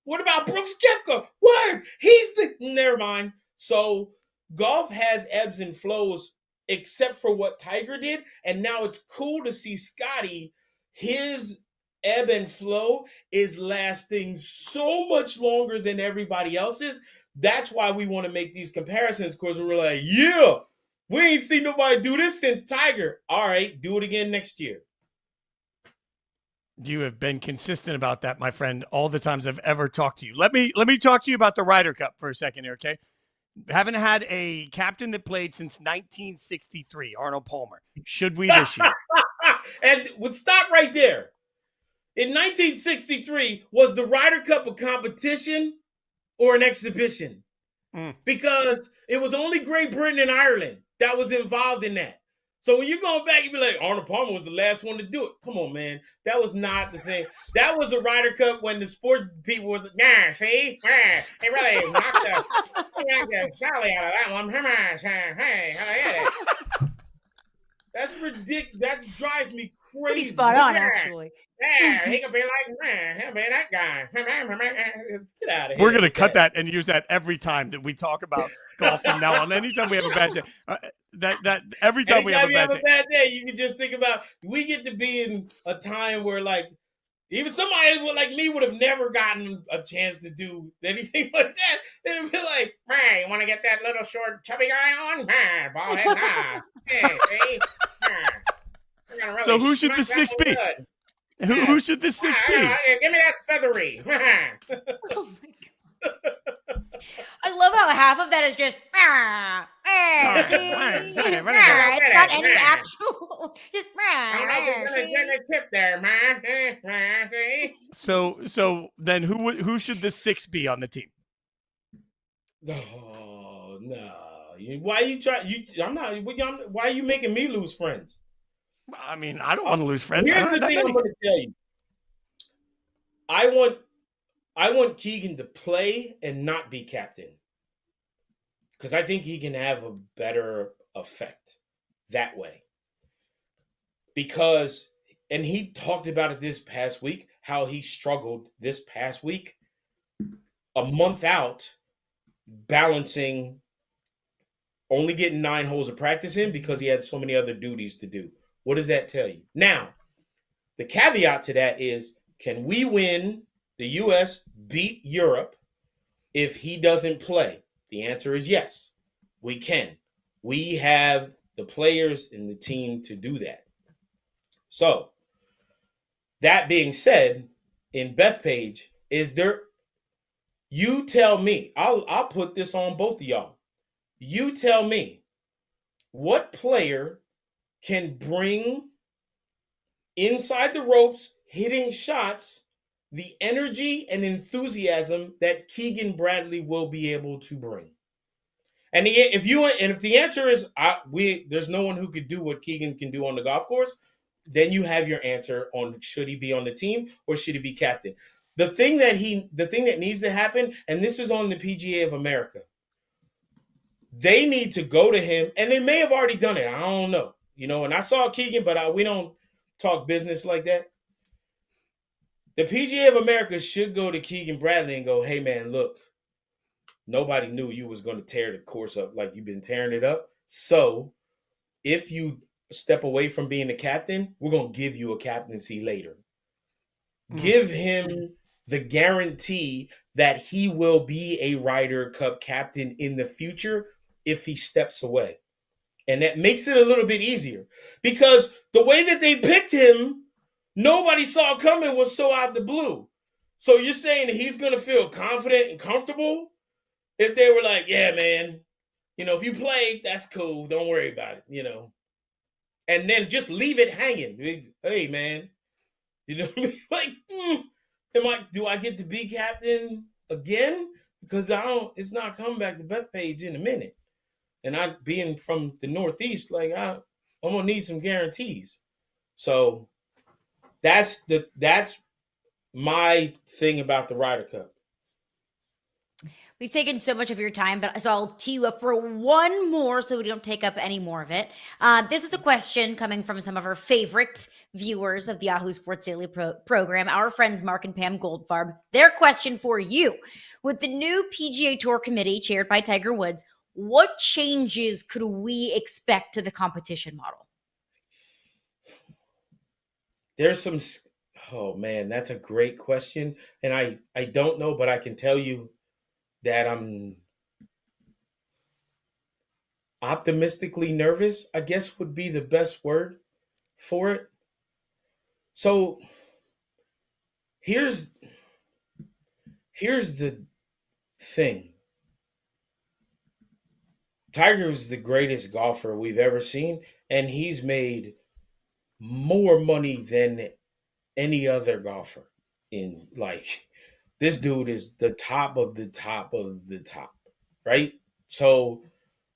What about Brooks Koepka? Word, he's the, never mind. So golf has ebbs and flows except for what Tiger did. And now it's cool to see Scotty, his ebb and flow is lasting so much longer than everybody else's. That's why we want to make these comparisons, because we're like, yeah, we ain't seen nobody do this since Tiger. All right, do it again next year. You have been consistent about that, my friend, all the times I've ever talked to you. Let me talk to you about the Ryder Cup for a second here, okay? Haven't had a captain that played since 1963, Arnold Palmer. Should we this year? And we'll stop right there. In 1963, was the Ryder Cup a competition or an exhibition? Because it was only Great Britain and Ireland that was involved in that. So when you're going back, you be like, Arnold Palmer was the last one to do it. Come on, man. That was not the same. That was the Ryder Cup when the sports people were like, nah, see? They really knocked the Charlie out of that one. Hey, that's ridiculous. That drives me crazy. Pretty spot on, actually. Yeah, he could be like, he'll be that guy. Get out of here. We're going to cut that and use that every time that we talk about golf from now on. Anytime we have a bad day. Every time we have a bad day, you can just think about, we get to be in a time where, like, even somebody like me would have never gotten a chance to do anything like that. They'd be like, man, you want to get that little short, chubby guy on? Man, ball head, nah. Hey, see? Really, so who should the six be? Who should the six be? Give me that feathery. Oh my God. I love how half of that is just it's not any actual just tip there, man. So then who should the six be on the team? Oh no. Why are you making me lose friends? I mean, I don't want to lose friends. Here's the thing I'm going to tell you. I want Keegan to play and not be captain, because I think he can have a better effect that way. Because, and he talked about it this past week, how he struggled this past week, a month out, balancing only getting 9 holes of practice in because he had so many other duties to do. What does that tell you? Now, the caveat to that is, can we win, the U.S. beat Europe if he doesn't play? The answer is yes, we can. We have the players in the team to do that. So, that being said, in Bethpage, you tell me, I'll put this on both of y'all. You tell me, what player can bring inside the ropes, hitting shots, the energy and enthusiasm that Keegan Bradley will be able to bring? And if the answer is there's no one who could do what Keegan can do on the golf course, then you have your answer on, should he be on the team or should he be captain? The thing that needs to happen, and this is on the PGA of America, they need to go to him, and they may have already done it. I don't know. And I saw Keegan, but we don't talk business like that. The PGA of America should go to Keegan Bradley and go, hey, man, look, nobody knew you was going to tear the course up like you've been tearing it up. So if you step away from being the captain, we're going to give you a captaincy later. Give him the guarantee that he will be a Ryder Cup captain in the future if he steps away. And that makes it a little bit easier, because the way that they picked him, nobody saw coming, was so out the blue. So you're saying that he's going to feel confident and comfortable if they were like, yeah, man, if you play, that's cool. Don't worry about it, and then just leave it hanging. Hey, man, what I mean? Like, do I get to be captain again? Because it's not coming back to Bethpage in a minute. And I, being from the Northeast, like, I'm going to need some guarantees. So that's my thing about the Ryder Cup. We've taken so much of your time, but so I'll tee you up for one more so we don't take up any more of it. This is a question coming from some of our favorite viewers of the Yahoo Sports Daily program, our friends Mark and Pam Goldfarb. Their question for you: with the new PGA Tour committee chaired by Tiger Woods, what changes could we expect to the competition model? There's some, oh man, that's a great question. And I don't know, but I can tell you that I'm optimistically nervous, I guess would be the best word for it. So here's the thing. Tiger is the greatest golfer we've ever seen, and he's made more money than any other golfer. In like, this dude is the top of the top of the top, right? So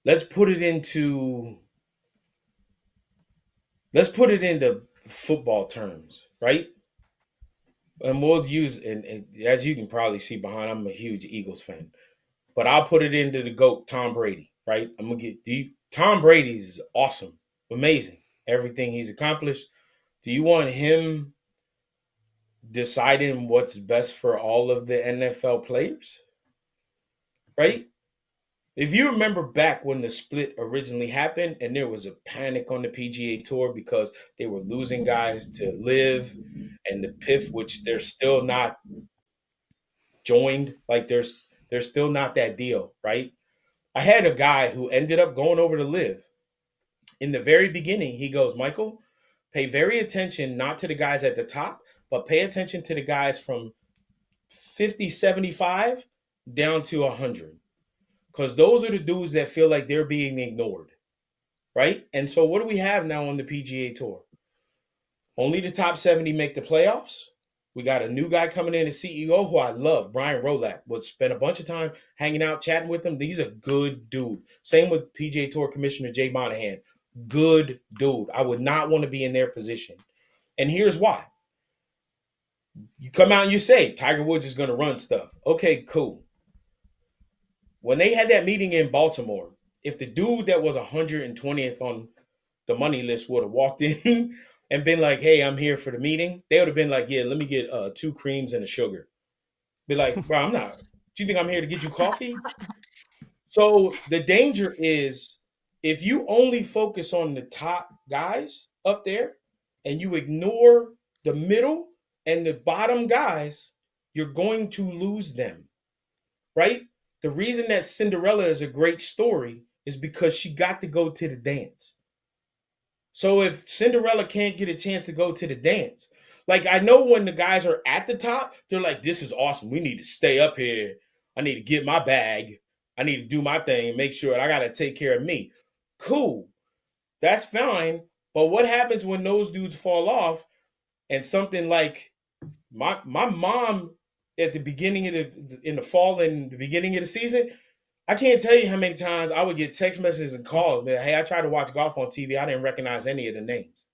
let's put it into football terms, right? And we'll use, and as you can probably see behind, I'm a huge Eagles fan, but I'll put it into the GOAT, Tom Brady, right? I'm gonna get deep. Tom Brady is awesome, amazing, everything he's accomplished. Do you want him deciding what's best for all of the NFL players? Right? If you remember back when the split originally happened and there was a panic on the PGA Tour because they were losing guys to Live and the PIF, which they're still not joined, like they're still not that deal, right? I had a guy who ended up going over to Live. In the very beginning, he goes, Michael, pay very attention not to the guys at the top, but pay attention to the guys from 50, 75 down to 100. Because those are the dudes that feel like they're being ignored, right? And so what do we have now on the PGA Tour? Only the top 70 make the playoffs. We got a new guy coming in as CEO who I love, Brian Rolak. Would spend a bunch of time hanging out, chatting with him. He's a good dude. Same with PGA Tour Commissioner Jay Monahan. Good dude. I would not want to be in their position. And here's why. You come out and you say, Tiger Woods is going to run stuff. Okay, cool. When they had that meeting in Baltimore, if the dude that was 120th on the money list would have walked in and been like, hey, I'm here for the meeting, they would have been like, yeah, let me get 2 creams and a sugar. Be like, bro, I'm not. Do you think I'm here to get you coffee? So the danger is if you only focus on the top guys up there and you ignore the middle and the bottom guys, you're going to lose them, right? The reason that Cinderella is a great story is because she got to go to the dance. So if Cinderella can't get a chance to go to the dance, like I know when the guys are at the top, they're like, this is awesome. We need to stay up here. I need to get my bag. I need to do my thing, make sure I got to take care of me. Cool. That's fine. But what happens when those dudes fall off and something like my mom at the beginning of in the fall and the beginning of the season, I can't tell you how many times I would get text messages and calls. Hey, I tried to watch golf on TV. I didn't recognize any of the names.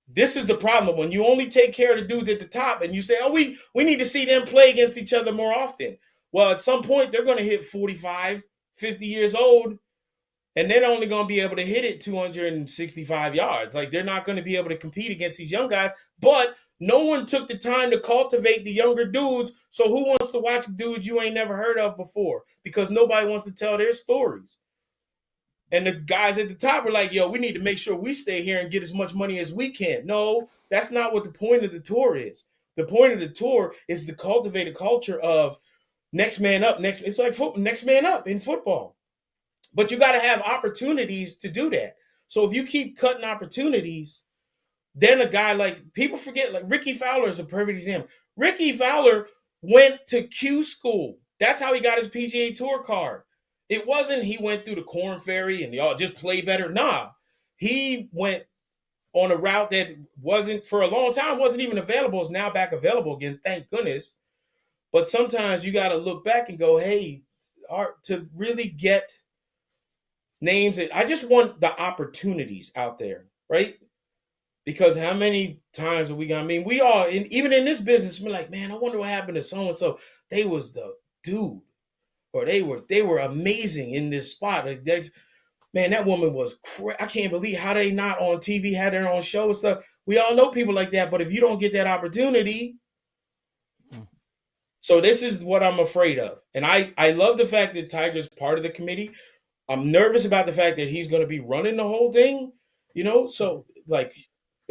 This is the problem. When you only take care of the dudes at the top and you say, oh, we need to see them play against each other more often. Well, at some point, they're going to hit 45, 50 years old, and they're only going to be able to hit it 265 yards. Like, they're not going to be able to compete against these young guys. But no one took the time to cultivate the younger dudes. So who wants to watch dudes you ain't never heard of before? Because nobody wants to tell their stories. And the guys at the top are like, yo, we need to make sure we stay here and get as much money as we can. No, that's not what the point of the tour is. The point of the tour is to cultivate a culture of next man up. It's like football, next man up in football. But you got to have opportunities to do that. So if you keep cutting opportunities, then a guy like, people forget, like Ricky Fowler is a perfect example. Ricky Fowler went to Q school. That's how he got his PGA Tour card. It wasn't he went through the Corn Ferry and y'all just play better. Nah, he went on a route that wasn't, for a long time, wasn't even available. It's now back available again, thank goodness. But sometimes you got to look back and go, hey, to really get names. I just want the opportunities out there, right? Because how many times have we got? I mean, we all, even in this business, we're like, man, I wonder what happened to so and so. They was the dude, or they were amazing in this spot. Man, that woman was I can't believe how they not on TV, had their own show and stuff. We all know people like that, but if you don't get that opportunity, so this is what I'm afraid of. And I love the fact that Tiger's part of the committee. I'm nervous about the fact that he's going to be running the whole thing, so like,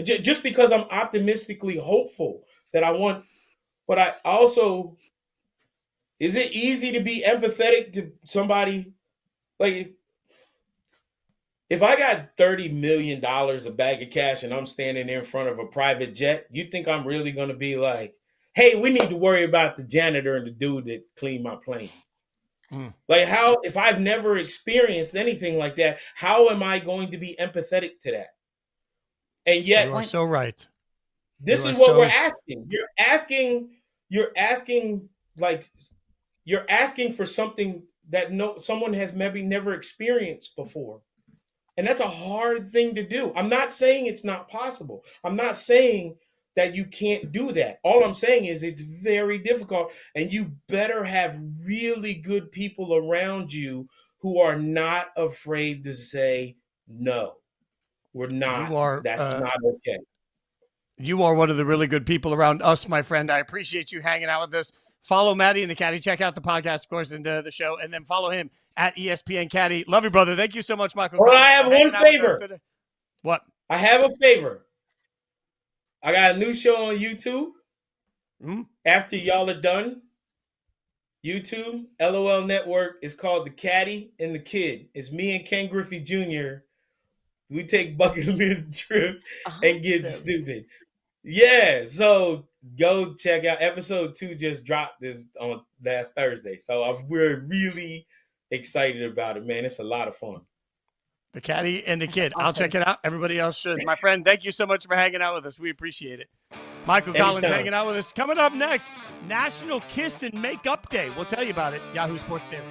just because I'm optimistically hopeful that I want, but I also, is it easy to be empathetic to somebody? Like, if I got $30 million, a bag of cash, and I'm standing in front of a private jet, you think I'm really going to be like, hey, we need to worry about the janitor and the dude that cleaned my plane? Like, how, if I've never experienced anything like that, how am I going to be empathetic to that? And yet, you are so right. This is what we're asking. You're asking for something that someone has maybe never experienced before. And that's a hard thing to do. I'm not saying it's not possible. I'm not saying that you can't do that. All I'm saying is it's very difficult, and you better have really good people around you who are not afraid to say, no, we're not. That's not okay. You are one of the really good people around us, my friend. I appreciate you hanging out with us. Follow Maddie and the Caddie. Check out the podcast, of course, and the show, and then follow him at ESPN Caddie. Love you, brother. Thank you so much, Michael. Well, I have one favor. What? I have a favor. I got a new show on YouTube. After y'all are done, YouTube, LOL Network, is called The Caddie and the Kid. It's me and Ken Griffey Jr. We take bucket list trips and get stupid. Yeah, so go check out episode 2. Just dropped this on last Thursday, so we're really excited about it, man. It's a lot of fun. The Caddie and the Kid. Awesome. I'll check it out. Everybody else should. My friend, thank you so much for hanging out with us. We appreciate it. Michael Collins hanging out with us. Coming up next, National Kiss and Makeup Day. We'll tell you about it. Yahoo Sports Daily.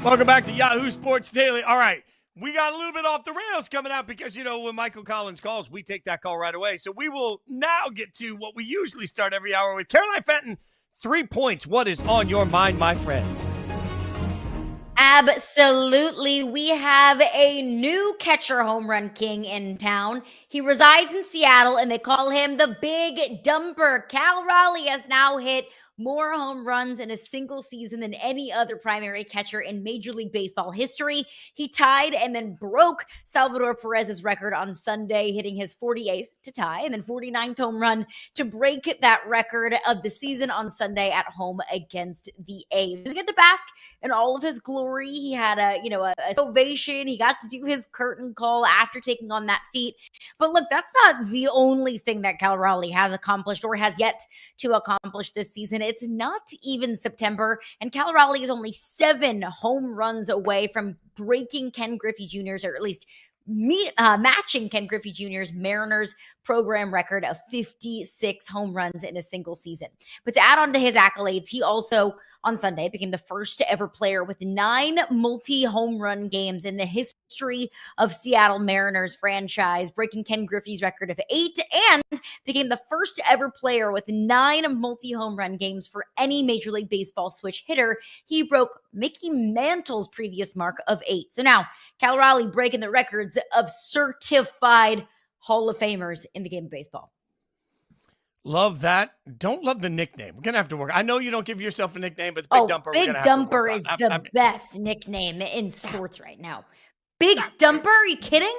Welcome back to Yahoo Sports Daily. All right, we got a little bit off the rails coming out because, when Michael Collins calls, we take that call right away. So we will now get to what we usually start every hour with. Caroline Fenton, 3 points. What is on your mind, my friend? Absolutely. We have a new catcher home run king in town. He resides in Seattle, and they call him the Big Dumper. Cal Raleigh has now hit more home runs in a single season than any other primary catcher in Major League Baseball history. He tied and then broke Salvador Perez's record on Sunday, hitting his 48th to tie and then 49th home run to break that record of the season on Sunday at home against the A's. We get to bask in all of his glory. He had a ovation. He got to do his curtain call after taking on that feat. But look, that's not the only thing that Cal Raleigh has accomplished or has yet to accomplish this season. It's not even September, and Cal Raleigh is only 7 home runs away from breaking Ken Griffey Jr.'s, or at least matching Ken Griffey Jr.'s Mariners program record of 56 home runs in a single season. But to add on to his accolades, he also on Sunday became the first ever player with 9 multi-home run games in the history of Seattle Mariners franchise, breaking Ken Griffey's record of 8, and became the first ever player with 9 multi-home run games for any Major League Baseball switch hitter. He broke Mickey Mantle's previous mark of 8. So now Cal Raleigh breaking the records of certified Hall of Famers in the game of baseball. Love that. Don't love the nickname. We're going to have to work. I know you don't give yourself a nickname, but Big Dumper, Big Dumper is the best nickname in sports right now. Big Dumper? Are you kidding?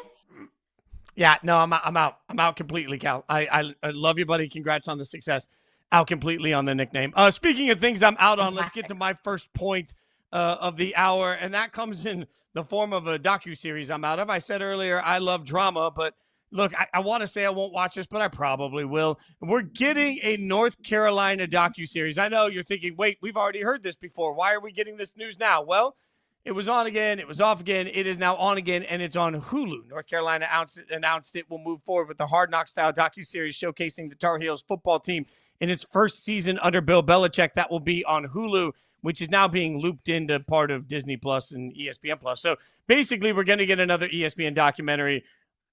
Yeah, no, I'm out. I'm out completely, Cal. I love you, buddy. Congrats on the success. Out completely on the nickname. Speaking of things I'm out on, let's get to my first point of the hour, and that comes in the form of a docuseries I'm out of. I said earlier I love drama, but look, I want to say I won't watch this, but I probably will. We're getting a North Carolina docuseries. I know you're thinking, wait, we've already heard this before. Why are we getting this news now? Well, it was on again. It was off again. It is now on again, and it's on Hulu. North Carolina announced it will move forward with the Hard Knock-style docuseries showcasing the Tar Heels football team in its first season under Bill Belichick. That will be on Hulu, which is now being looped into part of Disney Plus and ESPN Plus. So basically, we're going to get another ESPN documentary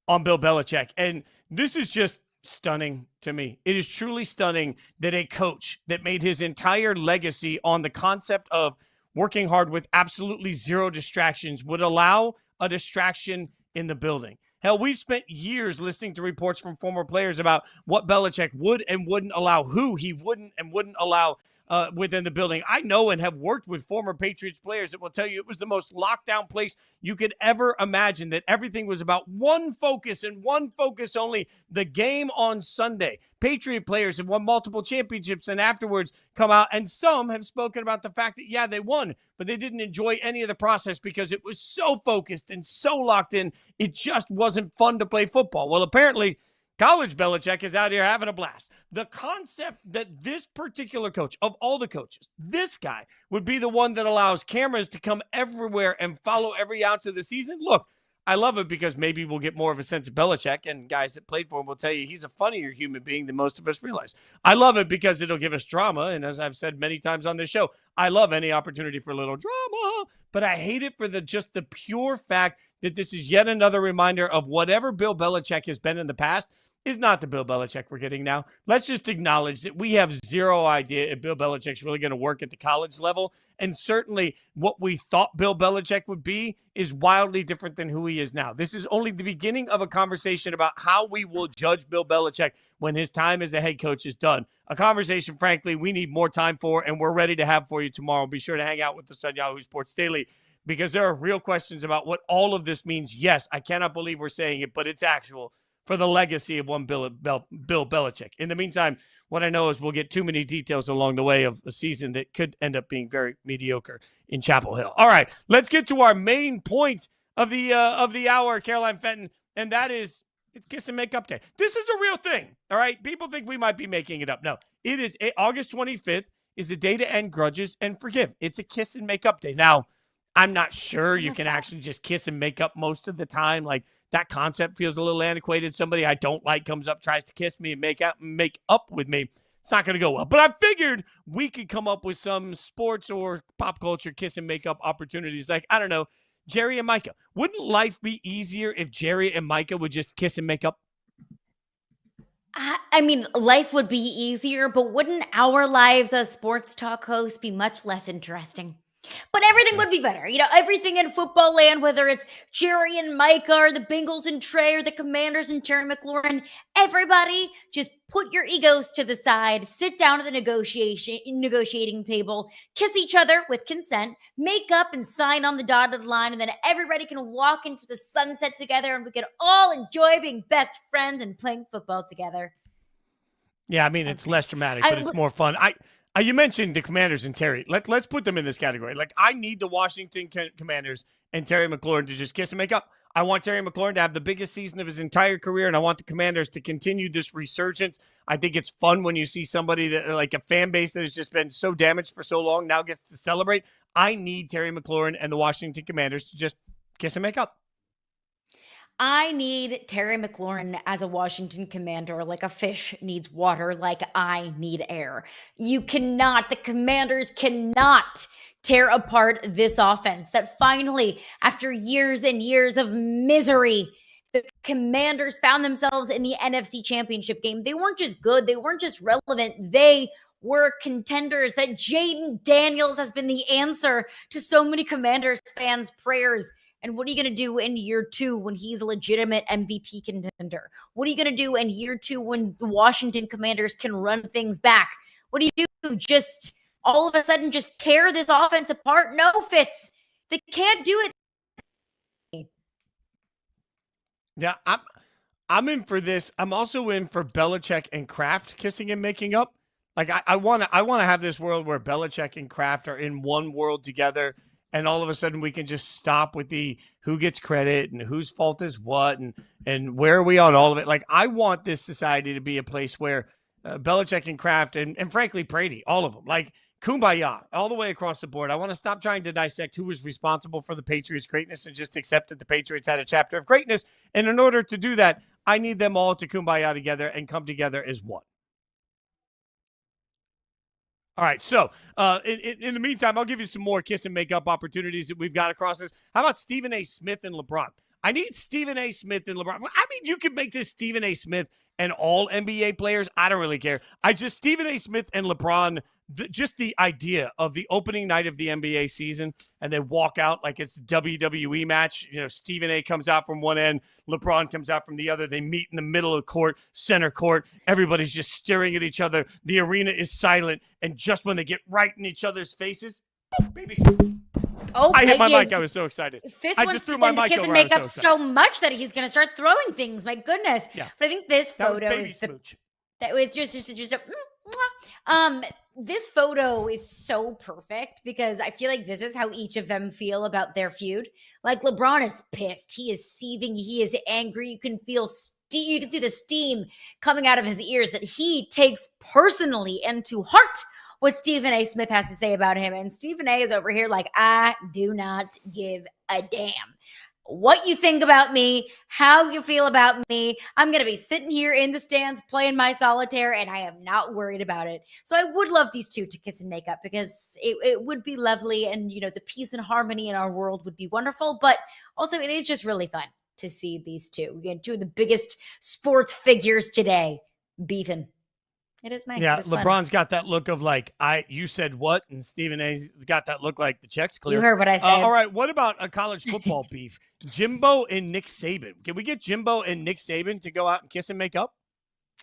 on Bill Belichick. And this is just stunning to me. It is truly stunning that a coach that made his entire legacy on the concept of working hard with absolutely zero distractions would allow a distraction in the building. Hell, we've spent years listening to reports from former players about what Belichick would and wouldn't allow, who he wouldn't and wouldn't allow within the building. I know and have worked with former Patriots players that will tell you it was the most locked down place you could ever imagine, that everything was about one focus and one focus only, the game on Sunday. Patriot players have won multiple championships and afterwards come out, and some have spoken about the fact that, yeah, they won, but they didn't enjoy any of the process because it was so focused and so locked in, it just wasn't fun to play football. Well, apparently, college Belichick is out here having a blast. The concept that this particular coach, of all the coaches, this guy would be the one that allows cameras to come everywhere and follow every ounce of the season. Look, I love it because maybe we'll get more of a sense of Belichick, and guys that played for him will tell you he's a funnier human being than most of us realize. I love it because it'll give us drama, and as I've said many times on this show, I love any opportunity for a little drama, but I hate it for just the pure fact that this is yet another reminder of whatever Bill Belichick has been in the past is not the Bill Belichick we're getting now. Let's just acknowledge that we have zero idea if Bill Belichick's really going to work at the college level. And certainly what we thought Bill Belichick would be is wildly different than who he is now. This is only the beginning of a conversation about how we will judge Bill Belichick when his time as a head coach is done. A conversation, frankly, we need more time for, and we're ready to have for you tomorrow. Be sure to hang out with us on Yahoo Sports Daily, because there are real questions about what all of this means. Yes, I cannot believe we're saying it, but it's actual for the legacy of one Bill Belichick. In the meantime, what I know is we'll get too many details along the way of a season that could end up being very mediocre in Chapel Hill. All right, let's get to our main point of the hour, Caroline Fenton, and that is it's Kiss and Make Up Day. This is a real thing, all right? People think we might be making it up. No, it is August 25th is the day to end grudges and forgive. It's a Kiss and Make Up Day. Now, I'm not sure you can actually just kiss and make up most of the time. Like, that concept feels a little antiquated. Somebody I don't like comes up, tries to kiss me and make up with me. It's not going to go well. But I figured we could come up with some sports or pop culture kiss and make up opportunities. Like, I don't know, Jerry and Micah. Wouldn't life be easier if Jerry and Micah would just kiss and make up? I mean, life would be easier, but wouldn't our lives as sports talk hosts be much less interesting? But everything would be better. Everything in football land, whether it's Jerry and Micah or the Bengals and Trey or the Commanders and Terry McLaurin, everybody just put your egos to the side, sit down at the negotiating table, kiss each other with consent, make up and sign on the dotted line, and then everybody can walk into the sunset together and we can all enjoy being best friends and playing football together. Yeah, I mean, it's less dramatic, but it's more fun. You mentioned the Commanders and Terry. Let's put them in this category. Like, I need the Washington Commanders and Terry McLaurin to just kiss and make up. I want Terry McLaurin to have the biggest season of his entire career, and I want the Commanders to continue this resurgence. I think it's fun when you see somebody that, like a fan base that has just been so damaged for so long, now gets to celebrate. I need Terry McLaurin and the Washington Commanders to just kiss and make up. I need Terry McLaurin as a Washington Commander like a fish needs water, like I need air. The Commanders cannot tear apart this offense that finally, after years and years of misery, the Commanders found themselves in the NFC Championship game. They weren't just good. They weren't just relevant. They were contenders. That Jaden Daniels has been the answer to so many Commanders fans' prayers. And what are you going to do in year 2 when he's a legitimate MVP contender? What are you going to do in year 2 when the Washington Commanders can run things back? What do you do? Just all of a sudden just tear this offense apart? No, Fitz. They can't do it. Yeah, I'm in for this. I'm also in for Belichick and Kraft kissing and making up. Like, I want to have this world where Belichick and Kraft are in one world together. And all of a sudden we can just stop with the who gets credit and whose fault is what and where are we on all of it. Like, I want this society to be a place where Belichick and Kraft and frankly Brady, all of them, like kumbaya all the way across the board. I want to stop trying to dissect who was responsible for the Patriots' greatness and just accept that the Patriots had a chapter of greatness. And in order to do that, I need them all to kumbaya together and come together as one. All right, so in the meantime, I'll give you some more kiss and make up opportunities that we've got across this. How about Stephen A. Smith and LeBron? I need Stephen A. Smith and LeBron. I mean, you could make this Stephen A. Smith and all NBA players. I don't really care. Stephen A. Smith and LeBron, just the idea of the opening night of the NBA season and they walk out like it's a WWE match. Stephen A. comes out from one end, LeBron comes out from the other. They meet in the middle of court, center court. Everybody's just staring at each other. The arena is silent. And just when they get right in each other's faces, boom, baby. Oh, I hit my mic. I was so excited. Fitz I wants just threw to my mic kiss over. and make up so much that he's going to start throwing things. My goodness. Yeah. But I think this photo that was just this photo is so perfect because I feel like this is how each of them feel about their feud. Like, LeBron is pissed. He is seething. He is angry. You can feel you can see the steam coming out of his ears that he takes personally and to heart what Stephen A. Smith has to say about him. And Stephen A. is over here like, I do not give a damn what you think about me, how you feel about me. I'm going to be sitting here in the stands playing my solitaire, and I am not worried about it. So I would love these two to kiss and make up because it would be lovely, and the peace and harmony in our world would be wonderful. But also, it is just really fun to see these two. We get two of the biggest sports figures today beefing. It is nice. Yeah, LeBron's got that look of like, you said what? And Stephen A's got that look like the check's clear. You heard what I said. All right, what about a college football beef? Jimbo and Nick Saban. Can we get Jimbo and Nick Saban to go out and kiss and make up?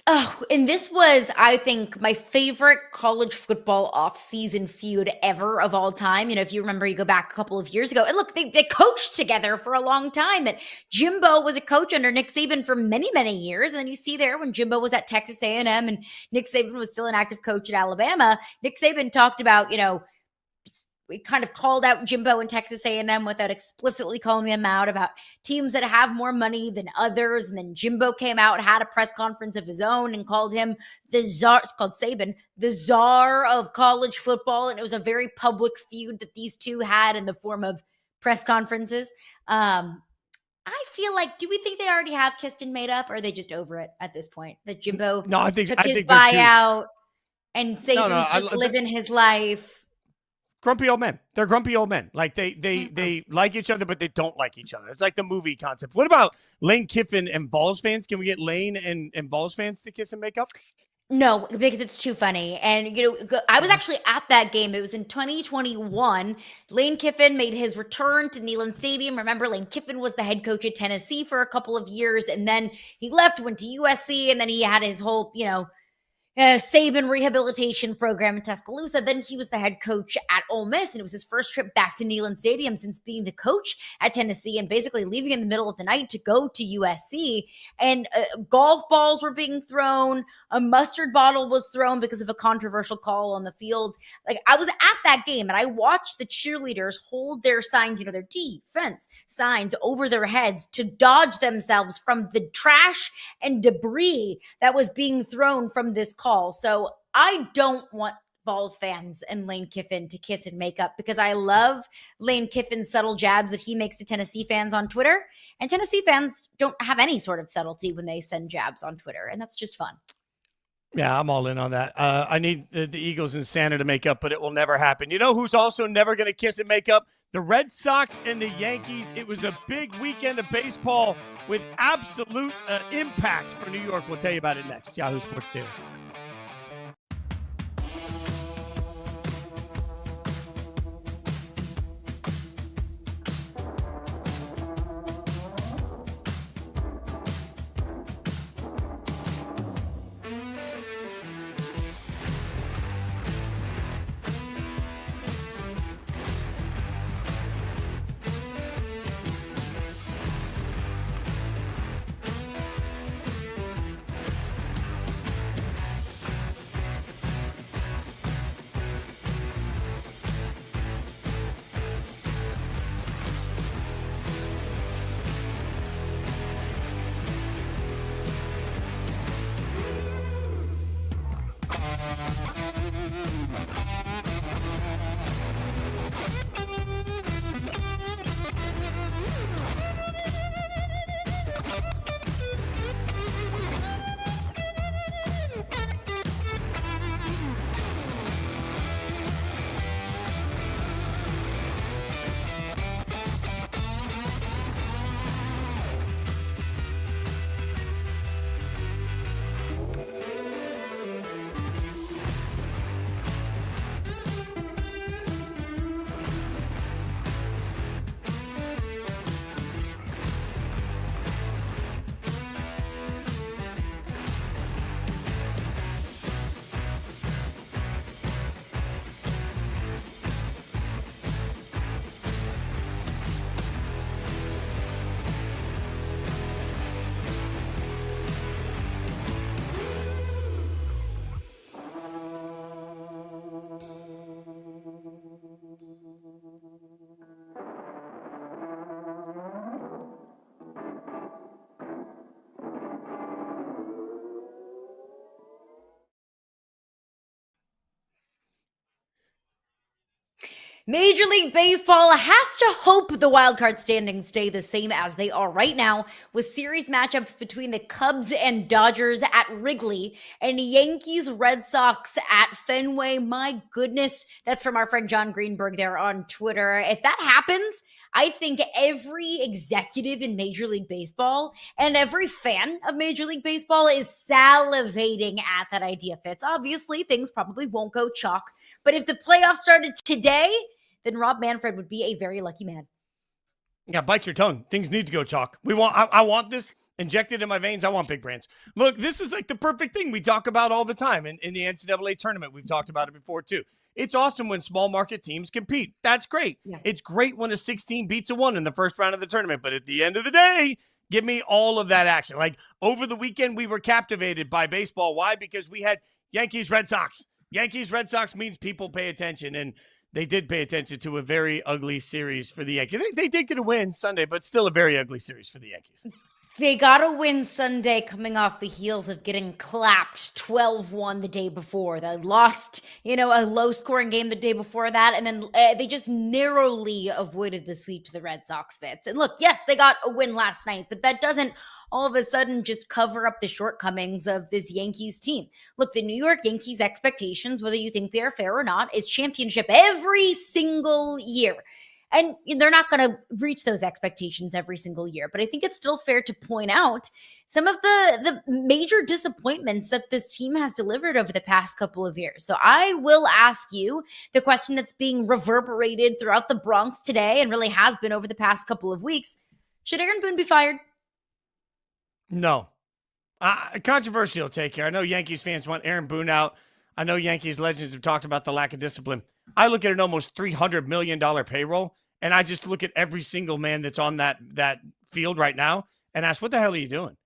Oh, and this was, I think, my favorite college football off-season feud ever of all time. If you remember, you go back a couple of years ago. And look, they coached together for a long time. And Jimbo was a coach under Nick Saban for many, many years. And then you see there when Jimbo was at Texas A&M and Nick Saban was still an active coach at Alabama, Nick Saban talked about, we kind of called out Jimbo and Texas A&M without explicitly calling them out about teams that have more money than others. And then Jimbo came out, had a press conference of his own and called him the czar, it's called Saban, the czar of college football. And it was a very public feud that these two had in the form of press conferences. I feel like, do we think they already have kissed and made up, or are they just over it at this point? That Jimbo took his buyout and Saban's just living his life. Grumpy old men. They're grumpy old men. Like they like each other, but they don't like each other. It's like the movie concept. What about Lane Kiffin and Vols fans? Can we get Lane and Vols fans to kiss and make up? No, because it's too funny. And, I was actually at that game. It was in 2021. Lane Kiffin made his return to Neyland Stadium. Remember, Lane Kiffin was the head coach at Tennessee for a couple of years, and then he left, went to USC, and then he had his whole, Saban rehabilitation program in Tuscaloosa. Then he was the head coach at Ole Miss, and it was his first trip back to Neyland Stadium since being the coach at Tennessee and basically leaving in the middle of the night to go to USC. And golf balls were being thrown. A mustard bottle was thrown because of a controversial call on the field. Like, I was at that game, and I watched the cheerleaders hold their signs, their defense signs over their heads to dodge themselves from the trash and debris that was being thrown from this call. So I don't want Vols fans and Lane Kiffin to kiss and make up, because I love Lane Kiffin's subtle jabs that he makes to Tennessee fans on Twitter. And Tennessee fans don't have any sort of subtlety when they send jabs on Twitter. And that's just fun. Yeah, I'm all in on that. I need the Eagles and Santa to make up, but it will never happen. You know who's also never going to kiss and make up? The Red Sox and the Yankees. It was a big weekend of baseball with absolute impact for New York. We'll tell you about it next. Yahoo Sports Daily. Major League Baseball has to hope the wildcard standings stay the same as they are right now, with series matchups between the Cubs and Dodgers at Wrigley and Yankees Red Sox at Fenway. My goodness, that's from our friend John Greenberg there on Twitter. If that happens, I think every executive in Major League Baseball and every fan of Major League Baseball is salivating at that idea, Fitz. Obviously, things probably won't go chalk, but if the playoffs started today, then Rob Manfred would be a very lucky man. Yeah, bite your tongue. Things need to go chalk. I want this injected in my veins. I want big brands. Look, this is like the perfect thing we talk about all the time in the NCAA tournament. We've talked about it before too. It's awesome when small market teams compete. That's great. Yeah. It's great when a 16 beats a 1 in the first round of the tournament. But at the end of the day, give me all of that action. Like over the weekend, we were captivated by baseball. Why? Because we had Yankees Red Sox. Yankees Red Sox means people pay attention, and they did pay attention to a very ugly series for the Yankees. They did get a win Sunday, but still a very ugly series for the Yankees. They got a win Sunday coming off the heels of getting clapped 12-1 the day before. They lost, a low-scoring game the day before that, and then they just narrowly avoided the sweep to the Red Sox, Fitz. And look, yes, they got a win last night, but that doesn't all of a sudden just cover up the shortcomings of this Yankees team. Look, the New York Yankees expectations, whether you think they're fair or not, is championship every single year. And they're not going to reach those expectations every single year. But I think it's still fair to point out some of the major disappointments that this team has delivered over the past couple of years. So I will ask you the question that's being reverberated throughout the Bronx today and really has been over the past couple of weeks. Should Aaron Boone be fired? No. Controversial take here. I know Yankees fans want Aaron Boone out. I know Yankees legends have talked about the lack of discipline. I look at an almost $300 million payroll, and I just look at every single man that's on that field right now and ask, what the hell are you doing?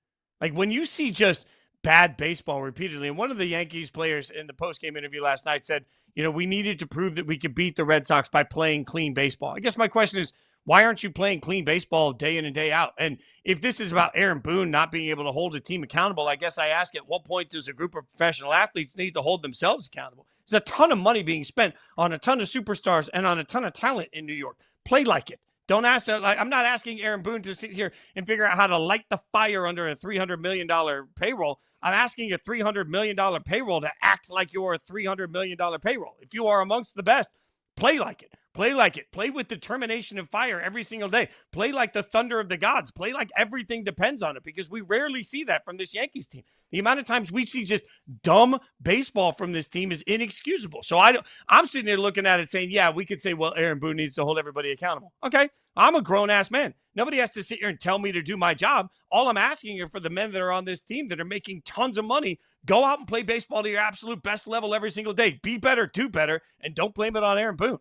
Like, when you see just bad baseball repeatedly, and one of the Yankees players in the postgame interview last night said, we needed to prove that we could beat the Red Sox by playing clean baseball. I guess my question is, why aren't you playing clean baseball day in and day out? And if this is about Aaron Boone not being able to hold a team accountable, I guess I ask, at what point does a group of professional athletes need to hold themselves accountable? There's a ton of money being spent on a ton of superstars and on a ton of talent in New York. Play like it. Don't ask, I'm not asking Aaron Boone to sit here and figure out how to light the fire under a $300 million payroll. I'm asking a $300 million payroll to act like you're a $300 million payroll. If you are amongst the best, play like it. Play like it. Play with determination and fire every single day. Play like the thunder of the gods. Play like everything depends on it, because we rarely see that from this Yankees team. The amount of times we see just dumb baseball from this team is inexcusable. So I'm sitting here looking at it saying, yeah, we could say, well, Aaron Boone needs to hold everybody accountable. Okay, I'm a grown-ass man. Nobody has to sit here and tell me to do my job. All I'm asking are for the men that are on this team that are making tons of money, go out and play baseball to your absolute best level every single day. Be better, do better, and don't blame it on Aaron Boone.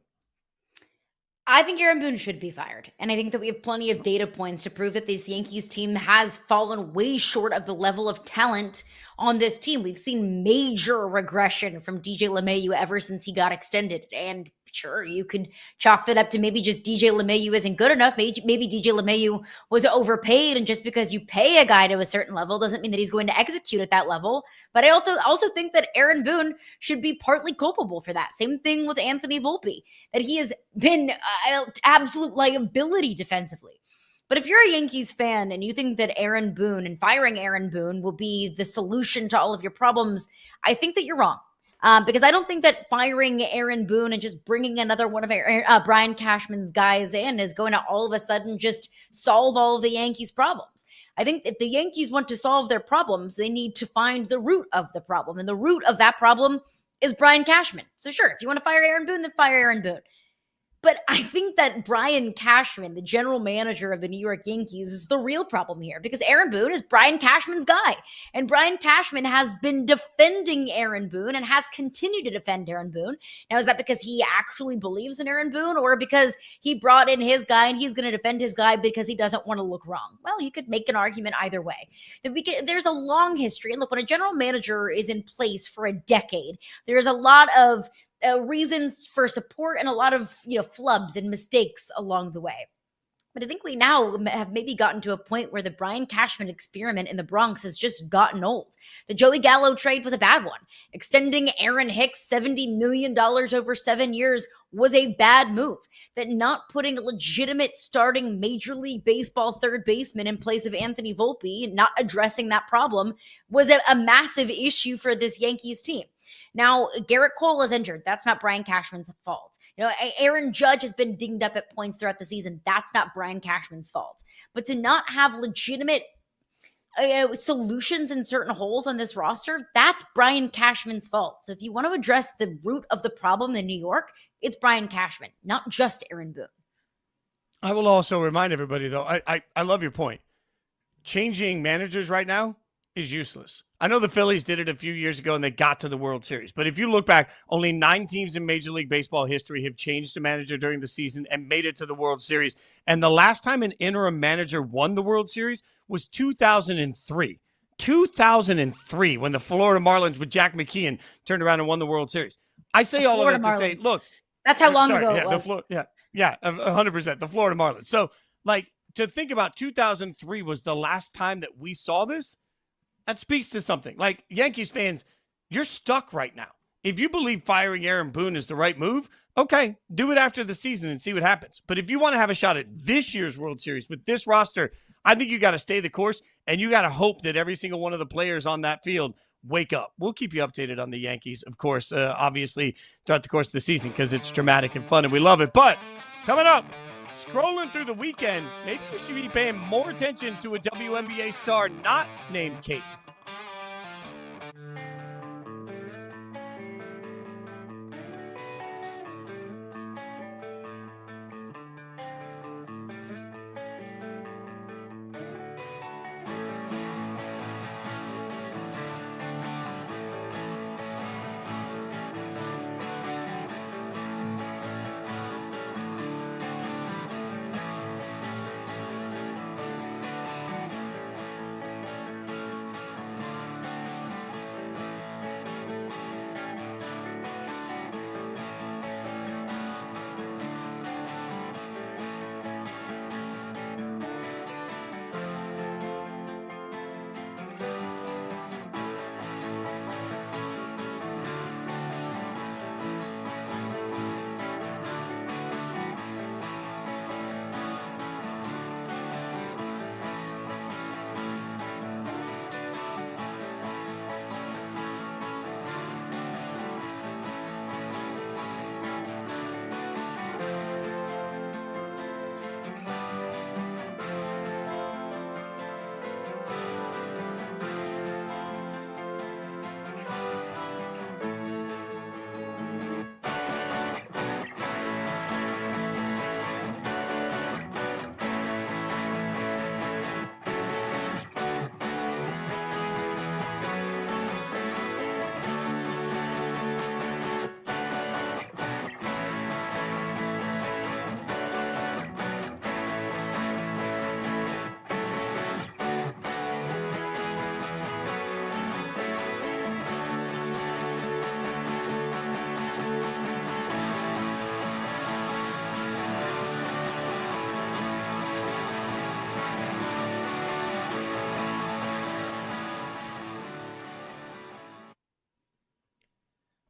I think Aaron Boone should be fired. And I think that we have plenty of data points to prove that this Yankees team has fallen way short of the level of talent on this team. We've seen major regression from DJ LeMahieu ever since he got extended. And sure, you could chalk that up to maybe just DJ LeMahieu isn't good enough. Maybe DJ LeMahieu was overpaid, and just because you pay a guy to a certain level doesn't mean that he's going to execute at that level. But I also think that Aaron Boone should be partly culpable for that. Same thing with Anthony Volpe, that he has been an absolute liability defensively. But if you're a Yankees fan and you think that Aaron Boone and firing Aaron Boone will be the solution to all of your problems, I think that you're wrong. Because I don't think that firing Aaron Boone and just bringing another one of Brian Cashman's guys in is going to all of a sudden just solve all of the Yankees' problems. I think if the Yankees want to solve their problems, they need to find the root of the problem. And the root of that problem is Brian Cashman. So sure, if you want to fire Aaron Boone, then fire Aaron Boone. But I think that Brian Cashman, the general manager of the New York Yankees, is the real problem here, because Aaron Boone is Brian Cashman's guy. And Brian Cashman has been defending Aaron Boone and has continued to defend Aaron Boone. Now, is that because he actually believes in Aaron Boone, or because he brought in his guy and he's going to defend his guy because he doesn't want to look wrong? Well, you could make an argument either way. There's a long history. And look, when a general manager is in place for a decade, there's a lot of reasons for support and a lot of flubs and mistakes along the way. But I think we now have maybe gotten to a point where the Brian Cashman experiment in the Bronx has just gotten old. The Joey Gallo trade was a bad one. Extending Aaron Hicks $70 million over 7 years was a bad move. That not putting a legitimate starting Major League Baseball third baseman in place of Anthony Volpe, not addressing that problem, was a massive issue for this Yankees team. Now, Garrett Cole is injured. That's not Brian Cashman's fault. Aaron Judge has been dinged up at points throughout the season. That's not Brian Cashman's fault. But to not have legitimate solutions in certain holes on this roster, that's Brian Cashman's fault. So if you want to address the root of the problem in New York, it's Brian Cashman, not just Aaron Boone. I will also remind everybody, though, I love your point. Changing managers right now is useless. I know the Phillies did it a few years ago and they got to the World Series. But if you look back, only 9 teams in Major League Baseball history have changed a manager during the season and made it to the World Series. And the last time an interim manager won the World Series was 2003. 2003, when the Florida Marlins with Jack McKeon turned around and won the World Series. I say all of that to say, look. That's how long ago it was. 100%. The Florida Marlins. So, to think about 2003 was the last time that we saw this, that speaks to something. Yankees fans, you're stuck right now. If you believe firing Aaron Boone is the right move, okay, do it after the season and see what happens. But if you want to have a shot at this year's World Series with this roster, I think you got to stay the course, and you got to hope that every single one of the players on that field wake up. We'll keep you updated on the Yankees, of course, obviously, throughout the course of the season, because it's dramatic and fun, and we love it. But coming up, scrolling through the weekend, maybe you should be paying more attention to a WNBA star not named Kate.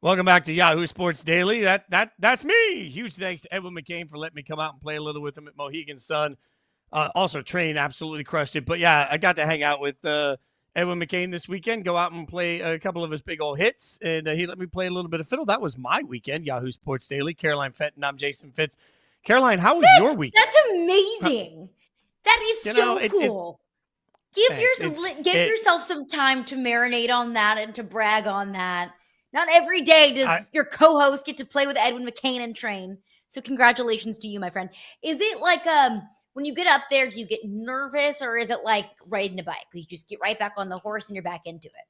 Welcome back to Yahoo Sports Daily. That's me. Huge thanks to Edwin McCain for letting me come out and play a little with him at Mohegan Sun. Also, Train absolutely crushed it. But yeah, I got to hang out with Edwin McCain this weekend, go out and play a couple of his big old hits, and he let me play a little bit of fiddle. That was my weekend. Yahoo Sports Daily. Caroline Fenton, I'm Jason Fitz. Caroline, how was your weekend? That's amazing. That is so cool. Give yourself some time to marinate on that and to brag on that. Not every day does your co-host get to play with Edwin McCain and Train. So congratulations to you, my friend. Is it like when you get up there, do you get nervous, or is it like riding a bike? You just get right back on the horse and you're back into it?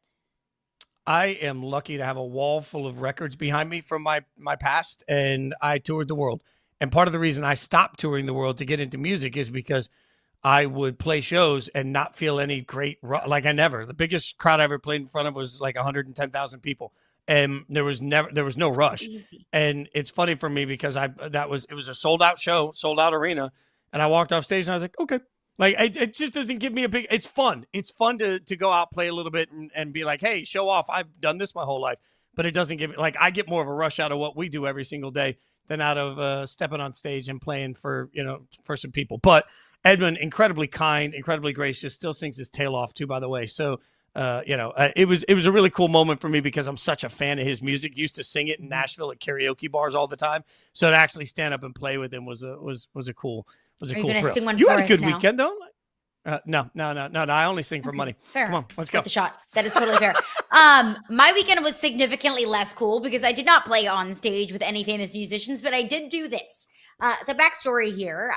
I am lucky to have a wall full of records behind me from my past, and I toured the world. And part of the reason I stopped touring the world to get into music is because I would play shows and not feel any great, the biggest crowd I ever played in front of was like 110,000 people. And there was no rush. Easy. And it's funny for me because it was a sold out show, sold out arena. And I walked off stage and I was like, okay, like it just doesn't give me it's fun. It's fun to go out, play a little bit and be like, hey, show off. I've done this my whole life, but it doesn't give me I get more of a rush out of what we do every single day than out of stepping on stage and playing for some people. But Edwin, incredibly kind, incredibly gracious, still sings his tail off too, by the way. So, it was a really cool moment for me because I'm such a fan of his music. Used to sing it in Nashville at karaoke bars all the time. So to actually stand up and play with him was a cool thrill. Sing one you for had a good us now? Weekend though. No. I only sing for money. Fair. Come on, let's go. Worth a shot. That is totally fair. My weekend was significantly less cool because I did not play on stage with any famous musicians, but I did do this. So backstory here,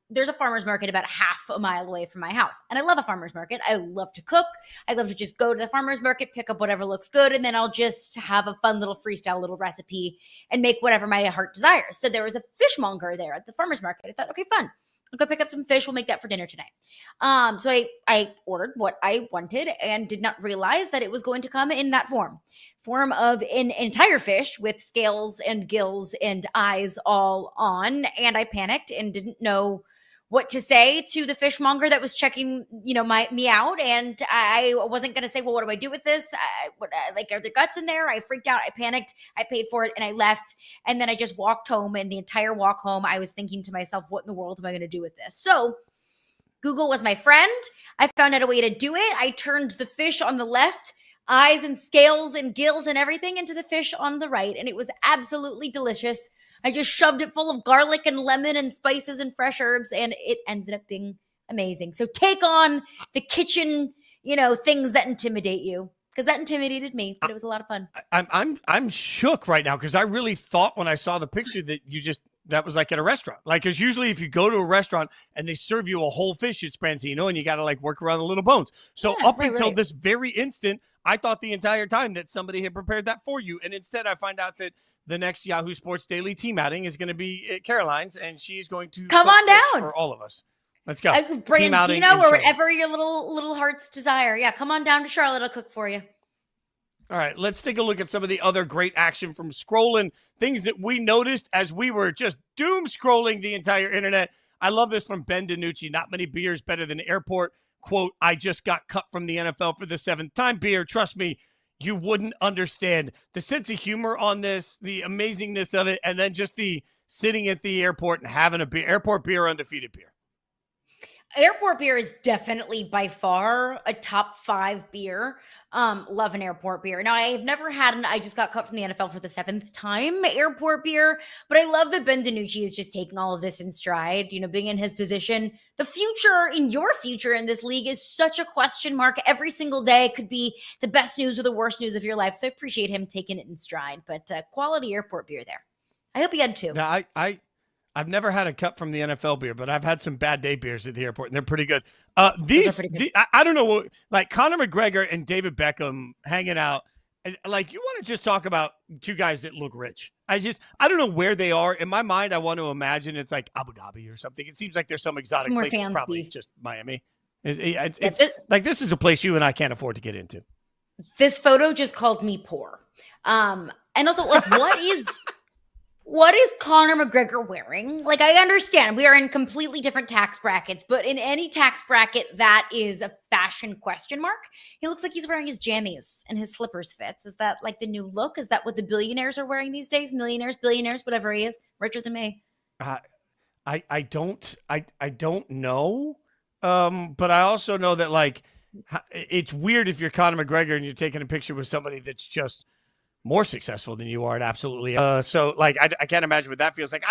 there's a farmer's market about half a mile away from my house. And I love a farmer's market. I love to cook. I love to just go to the farmer's market, pick up whatever looks good, and then I'll just have a fun little freestyle little recipe and make whatever my heart desires. So there was a fishmonger there at the farmer's market. I thought, okay, fun. I'll go pick up some fish. We'll make that for dinner tonight. So I ordered what I wanted and did not realize that it was going to come in that form of an entire fish with scales and gills and eyes all on. And I panicked and didn't know what to say to the fishmonger that was checking, me out. And I wasn't going to say, well, what do I do with this? Are there guts in there? I freaked out. I panicked. I paid for it and I left. And then I just walked home, and the entire walk home, I was thinking to myself, what in the world am I going to do with this? So Google was my friend. I found out a way to do it. I turned the fish on the left, eyes and scales and gills and everything, into the fish on the right. And it was absolutely delicious. I just shoved it full of garlic and lemon and spices and fresh herbs, and it ended up being amazing. So take on the kitchen, things that intimidate you, because that intimidated me, but it was a lot of fun. I'm shook right now because I really thought when I saw the picture that that was like at a restaurant. Like, because usually if you go to a restaurant and they serve you a whole fish, it's branzino, and you got to like work around the little bones. So up until this very instant, I thought the entire time that somebody had prepared that for you. And instead I find out that the next Yahoo Sports Daily team outing is going to be at Caroline's, and she's going to come on down for all of us. Let's go. Branzino or whatever your little heart's desire. Yeah, come on down to Charlotte. I'll cook for you. All right, let's take a look at some of the other great action from scrolling, things that we noticed as we were just doom scrolling the entire internet. I love this from Ben DiNucci. Not many beers better than airport. Quote, I just got cut from the NFL for the 7th time. Beer, trust me, you wouldn't understand. The sense of humor on this, the amazingness of it, and then just the sitting at the airport and having a beer. Airport beer, undefeated beer. Airport beer is definitely by far a top 5 beer. Love an airport beer. Now, I've never had I just got cut from the NFL for the 7th time airport beer, but I love that Ben DiNucci is just taking all of this in stride, being in his position. The future, in your future in this league, is such a question mark. Every single day could be the best news or the worst news of your life. So I appreciate him taking it in stride, but quality airport beer there. I hope you had 2. Now, I've never had a cup from the NFL beer, but I've had some bad day beers at the airport, and they're pretty good. These, I don't know, like Conor McGregor and David Beckham hanging out. And like, you want to just talk about 2 guys that look rich. I don't know where they are. In my mind, I want to imagine it's like Abu Dhabi or something. It seems like there's some exotic place. It's probably just Miami. It's like, this is a place you and I can't afford to get into. This photo just called me poor. And also, like, what is Conor McGregor wearing? Like, I understand we are in completely different tax brackets, but in any tax bracket that is a fashion question mark, he looks like he's wearing his jammies and his slippers Fits. Is that like the new look? Is that what the billionaires are wearing these days? Millionaires, billionaires, whatever he is, richer than me. I don't know. But I also know that, like, it's weird if you're Conor McGregor and you're taking a picture with somebody that's just more successful than you are. It absolutely. So like, I can't imagine what that feels like.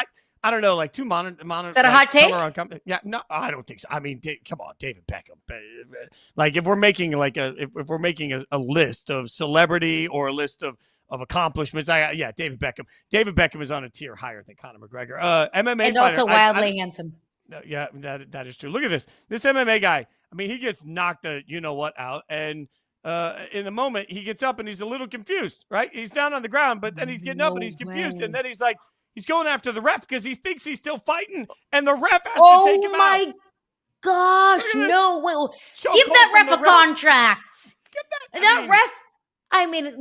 I don't know, like 2 monitor. Is that a hot take? Yeah, no, I don't think so. I mean, come on, David Beckham. Like, if we're making if we're making a list of celebrity or a list of accomplishments, David Beckham. David Beckham is on a tier higher than Conor McGregor. MMA and fighter, also wildly handsome. Yeah, that is true. Look at this. This MMA guy. I mean, he gets knocked out, and in the moment he gets up and he's a little confused, right? He's down on the ground, but then he's getting up and he's confused, and then he's like, he's going after the ref because he thinks he's still fighting, and the ref has to take him out. Oh my gosh, no! Give that ref a contract.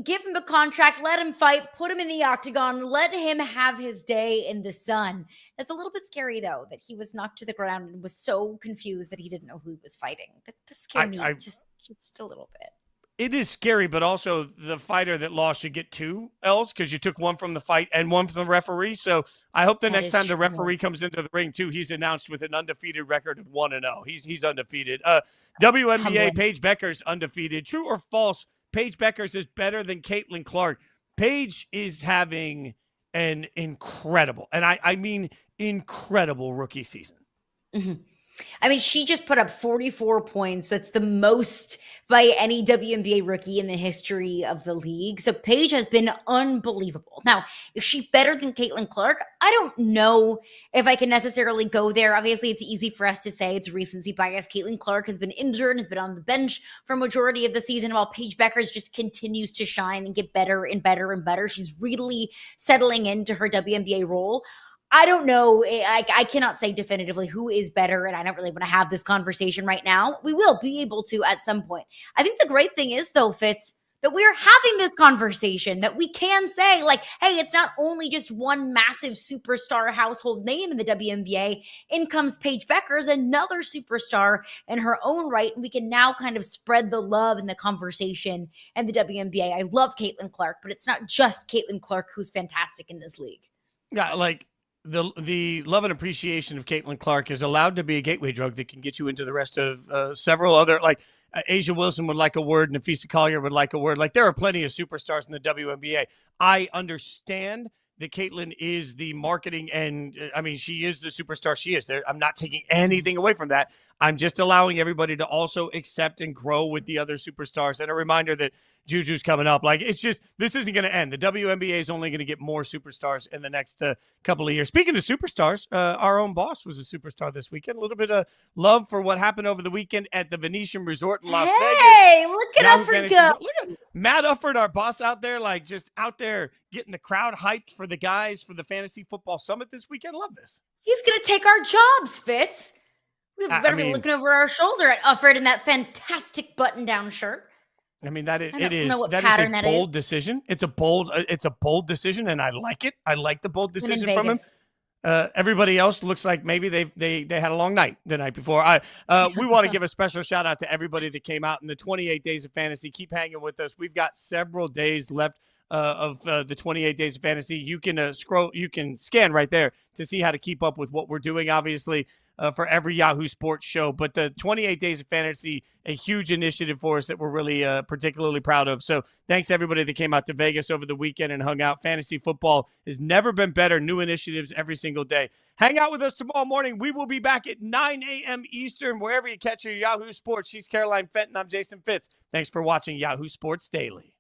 Give him a contract, let him fight, put him in the octagon, let him have his day in the sun. That's a little bit scary, though, that he was knocked to the ground and was so confused that he didn't know who he was fighting. That does scare me just a little bit. It is scary, but also the fighter that lost should get 2 L's because you took 1 from the fight and 1 from the referee. So I hope the next time the referee comes into the ring, too, he's announced with an undefeated record of 1-0. He's undefeated. WNBA, Paige Beckers undefeated. True or false? Paige Beckers is better than Caitlin Clark. Paige is having an incredible, and I mean incredible, rookie season. Mm-hmm. I mean, she just put up 44 points. That's the most by any WNBA rookie in the history of the league. So Paige has been unbelievable. Now, is she better than Caitlin Clark? I don't know if I can necessarily go there. Obviously, it's easy for us to say it's recency bias. Caitlin Clark has been injured and has been on the bench for a majority of the season, while Paige Beckers just continues to shine and get better and better and better. She's really settling into her WNBA role. I don't know. I cannot say definitively who is better, and I don't really want to have this conversation right now. We will be able to at some point. I think the great thing is, though, Fitz, that we're having this conversation, that we can say, like, hey, it's not only just one massive superstar household name in the WNBA. In comes Paige Beckers, another superstar in her own right, and we can now kind of spread the love and the conversation and the WNBA. I love Caitlin Clark, but it's not just Caitlin Clark who's fantastic in this league. Yeah, like, the love and appreciation of Caitlin Clark is allowed to be a gateway drug that can get you into the rest of several other, like Asia Wilson would like a word, Nafisa Collier would like a word. Like, there are plenty of superstars in the WNBA. I understand that Caitlin is the marketing and I mean, she is the superstar she is. I'm not taking anything away from that. I'm just allowing everybody to also accept and grow with the other superstars. And a reminder that Juju's coming up. Like, it's just, this isn't going to end. The WNBA is only going to get more superstars in the next couple of years. Speaking of superstars, our own boss was a superstar this weekend. A little bit of love for what happened over the weekend at the Venetian Resort in Las Vegas. Hey, look at Ufford go. Look at Matt Ufford, our boss out there, like just out there getting the crowd hyped for the guys for the Fantasy Football Summit this weekend. Love this. He's going to take our jobs, Fitz. We better be looking over our shoulder at Ufford in that fantastic button-down shirt. I mean, that is a bold decision. It's a bold decision, and I like it. I like the bold decision from him. Everybody else looks like maybe they had a long night the night before. We want to give a special shout out to everybody that came out in the 28 days of fantasy. Keep hanging with us. We've got several days left of the 28 days of fantasy. You can you can scan right there to see how to keep up with what we're doing, obviously, for every Yahoo Sports show. But the 28 days of fantasy, a huge initiative for us that we're really particularly proud of. So thanks to everybody that came out to Vegas over the weekend and hung out. Fantasy football has never been better. New initiatives every single day. Hang out with us tomorrow morning. We will be back at 9 a.m. Eastern, wherever you catch your Yahoo Sports. She's Caroline Fenton. I'm Jason Fitz. Thanks for watching Yahoo Sports Daily.